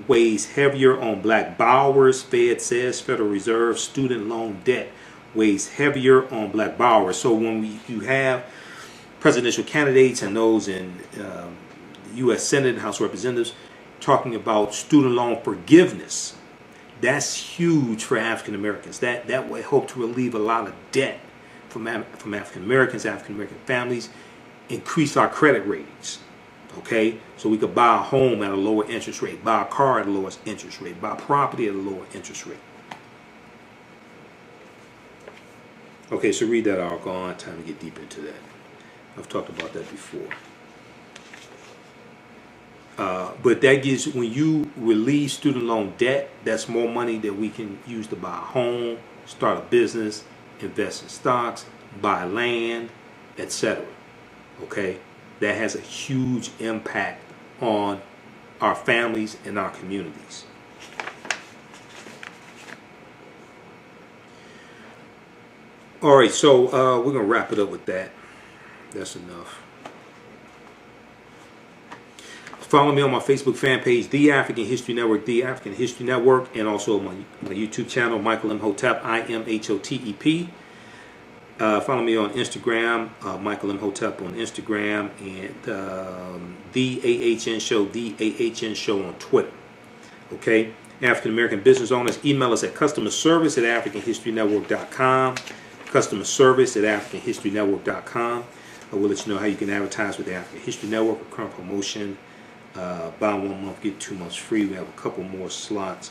weighs heavier on black borrowers. Fed says Federal Reserve student loan debt weighs heavier on black borrowers. So when you have presidential candidates and those in the U.S. Senate and House of Representatives talking about student loan forgiveness, that's huge for African Americans. That will help to relieve a lot of debt from African Americans, African American families, increase our credit ratings. Okay, so we could buy a home at a lower interest rate, buy a car at a lower interest rate, buy property at a lower interest rate. Okay, so read that article on time to get deep into that. I've talked about that before. But that gives, when you relieve student loan debt, that's more money that we can use to buy a home, start a business, invest in stocks, buy land, etc. Okay? That has a huge impact on our families and our communities. All right, so we're going to wrap it up with that. That's enough. Follow me on my Facebook fan page, The African History Network, The African History Network, and also my YouTube channel, Michael Imhotep, IMHOTEP. Follow me on Instagram, Michael Imhotep on Instagram, and The AHN Show, The AHN Show on Twitter. Okay? African American business owners, email us at customerservice@africanhistorynetwork.com. Customerservice@africanhistorynetwork.com. We'll let you know how you can advertise with the African History Network, a current promotion. Buy 1 month, get 2 months free. We have a couple more slots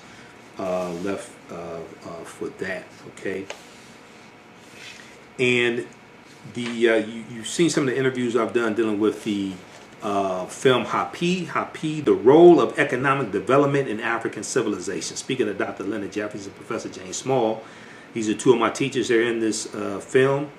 left for that. Okay. And you've seen some of the interviews I've done dealing with the film Hapi, the role of economic development in African civilization. Speaking of Dr. Leonard Jeffries and Professor James Small, these are two of my teachers. They're in this film.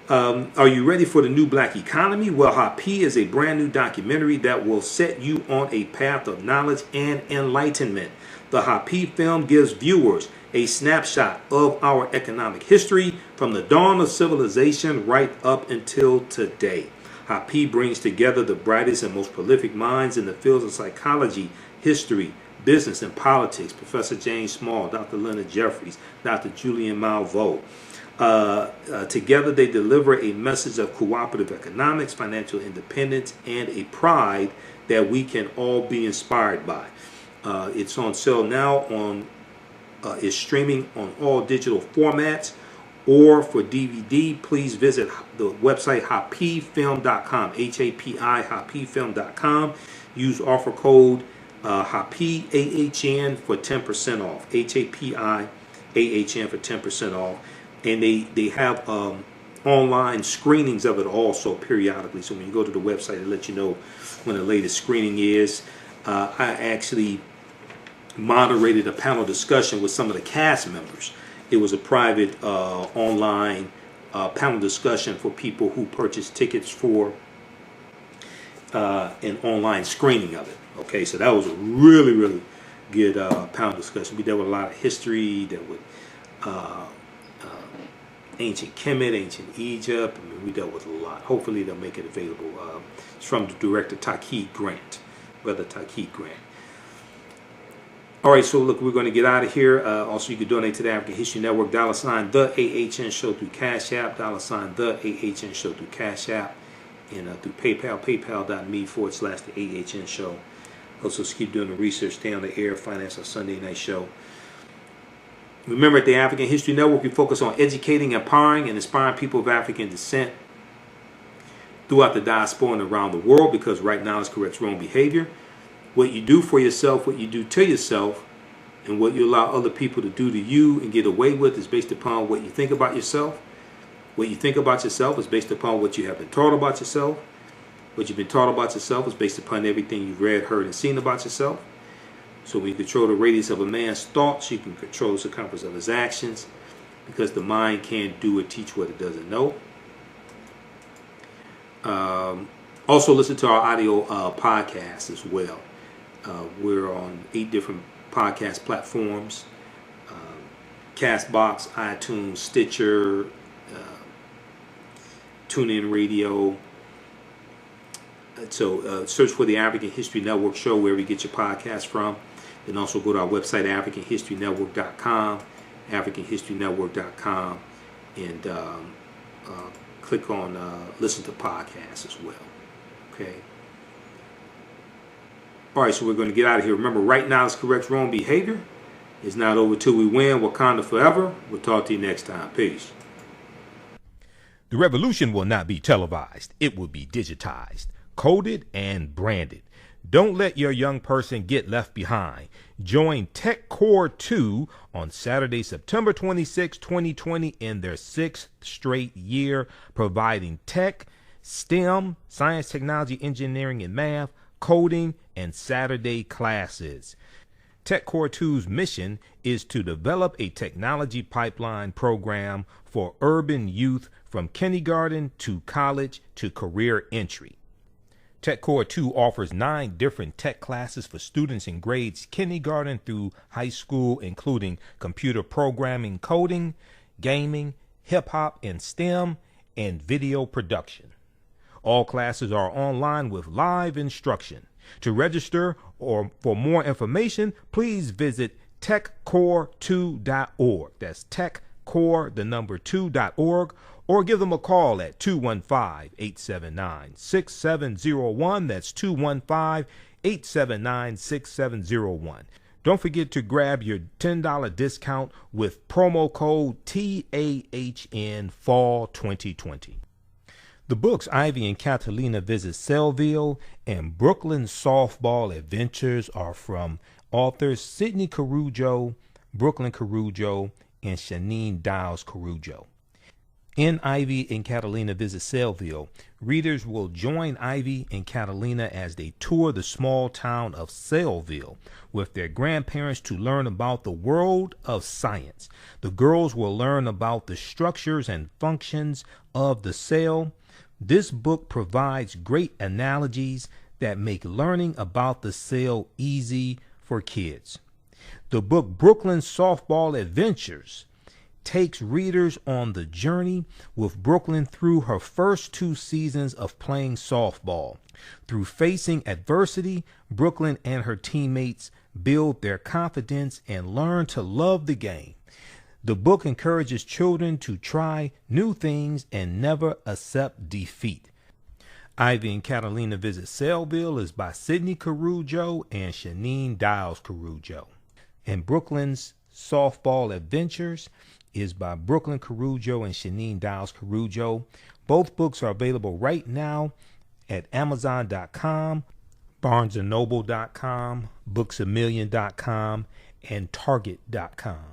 Are you ready for the new black economy? Well, Happy is a brand new documentary that will set you on a path of knowledge and enlightenment. The Happy film gives viewers a snapshot of our economic history from the dawn of civilization right up until today. Happy brings together the brightest and most prolific minds in the fields of psychology, history, business, and politics. Professor James Small, Dr. Leonard Jeffries, Dr. Julian Malveaux. Together they deliver a message of cooperative economics, financial independence, and a pride that we can all be inspired by. It's on sale now is streaming on all digital formats, or for DVD, please visit the website happyfilm.com, H-A-P-I, happyfilm.com. Use offer code HAPPY, AHN for 10% off, H-A-P-I, AHN for 10% off. And they have online screenings of it also periodically. So when you go to the website, it lets you know when the latest screening is. I actually moderated a panel discussion with some of the cast members. It was a private online panel discussion for people who purchased tickets for an online screening of it. Okay, so that was a really, really good panel discussion. We dealt with a lot of history, dealt with ancient Kemet, ancient Egypt. I mean, we dealt with a lot. Hopefully they'll make it available. It's from the director Takid Grant, Brother Takid Grant. All right, so look, we're going to get out of here. Also, you can donate to the African History Network, $ the AHN Show through Cash App, $ the AHN Show through Cash App, and through PayPal, paypal.me/the AHN Show. Also, just keep doing the research, stay on the air, finance our Sunday night show. Remember, at the African History Network, we focus on educating, empowering, and inspiring people of African descent throughout the diaspora and around the world, because right knowledge corrects wrong behavior. What you do for yourself, what you do to yourself, and what you allow other people to do to you and get away with is based upon what you think about yourself. What you think about yourself is based upon what you have been taught about yourself. What you've been taught about yourself is based upon everything you've read, heard, and seen about yourself. So when you control the radius of a man's thoughts, you can control the circumference of his actions, because the mind can't do or teach what it doesn't know. Also, listen to our audio podcasts as well. We're on 8 different podcast platforms: Castbox, iTunes, Stitcher, TuneIn Radio. So search for the African History Network Show wherever you get your podcast from. Then also go to our website, AfricanHistoryNetwork.com, AfricanHistoryNetwork.com, and click on listen to podcasts as well. Okay. All right, so we're going to get out of here. Remember, right knowledge corrects wrong behavior. It's not over till we win. Wakanda forever. We'll talk to you next time. Peace. The revolution will not be televised. It will be digitized, coded, and branded. Don't let your young person get left behind. Join Tech Core 2 on Saturday, September 26, 2020 in their 6th straight year, providing tech, STEM, science, technology, engineering, and math, coding, and Saturday classes. Tech Core 2's mission is to develop a technology pipeline program for urban youth from kindergarten to college to career entry. Tech Core 2 offers 9 different tech classes for students in grades kindergarten through high school, including computer programming, coding, gaming, hip-hop and STEM, and video production. All classes are online with live instruction. To register or for more information, please visit techcore2.org. That's techcore2.org, or give them a call at 215-879-6701. That's 215-879-6701. Don't forget to grab your $10 discount with promo code TAHN Fall 2020. The books Ivy and Catalina Visit Sellville and Brooklyn Softball Adventures are from authors Sidney Carujo, Brooklyn Carujo, and Shanine Dials Carujo. In Ivy and Catalina Visit Sellville, readers will join Ivy and Catalina as they tour the small town of Sellville with their grandparents to learn about the world of science. The girls will learn about the structures and functions of the cell. This book provides great analogies that make learning about the cell easy for kids. The book Brooklyn Softball Adventures takes readers on the journey with Brooklyn through her first 2 seasons of playing softball. Through facing adversity, Brooklyn and her teammates build their confidence and learn to love the game. The book encourages children to try new things and never accept defeat. Ivy and Catalina Visit Sellville is by Sidney Carujo and Shanine Dials Carujo. And Brooklyn's Softball Adventures is by Brooklyn Carujo and Shanine Dials Carujo. Both books are available right now at Amazon.com, BarnesandNoble.com, BooksAMillion.com, and Target.com.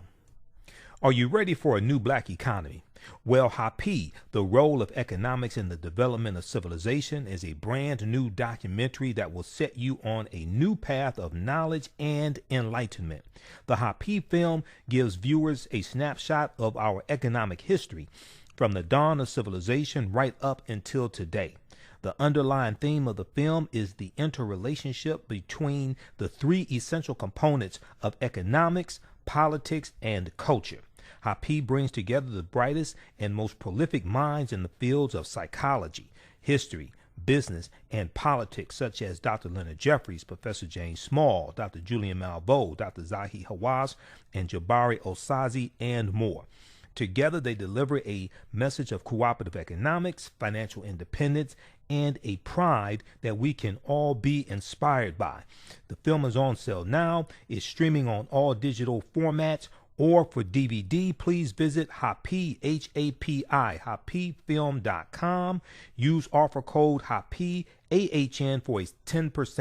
Are you ready for a new black economy? Well, Happy, the role of economics in the development of civilization, is a brand new documentary that will set you on a new path of knowledge and enlightenment. The Happy film gives viewers a snapshot of our economic history from the dawn of civilization right up until today. The underlying theme of the film is the interrelationship between the 3 essential components of economics, politics, and culture. Happy brings together the brightest and most prolific minds in the fields of psychology, history, business, and politics, such as Dr. Leonard Jeffries, Professor James Small, Dr. Julian Malveaux, Dr. Zahi Hawass, and Jabari Osazi, and more. Together, they deliver a message of cooperative economics, financial independence, and a pride that we can all be inspired by. The film is on sale now. It's streaming on all digital formats. Or for DVD, please visit Happy, H-A-P-I, happyfilm.com. Use offer code HAPPY, AHN for a 10%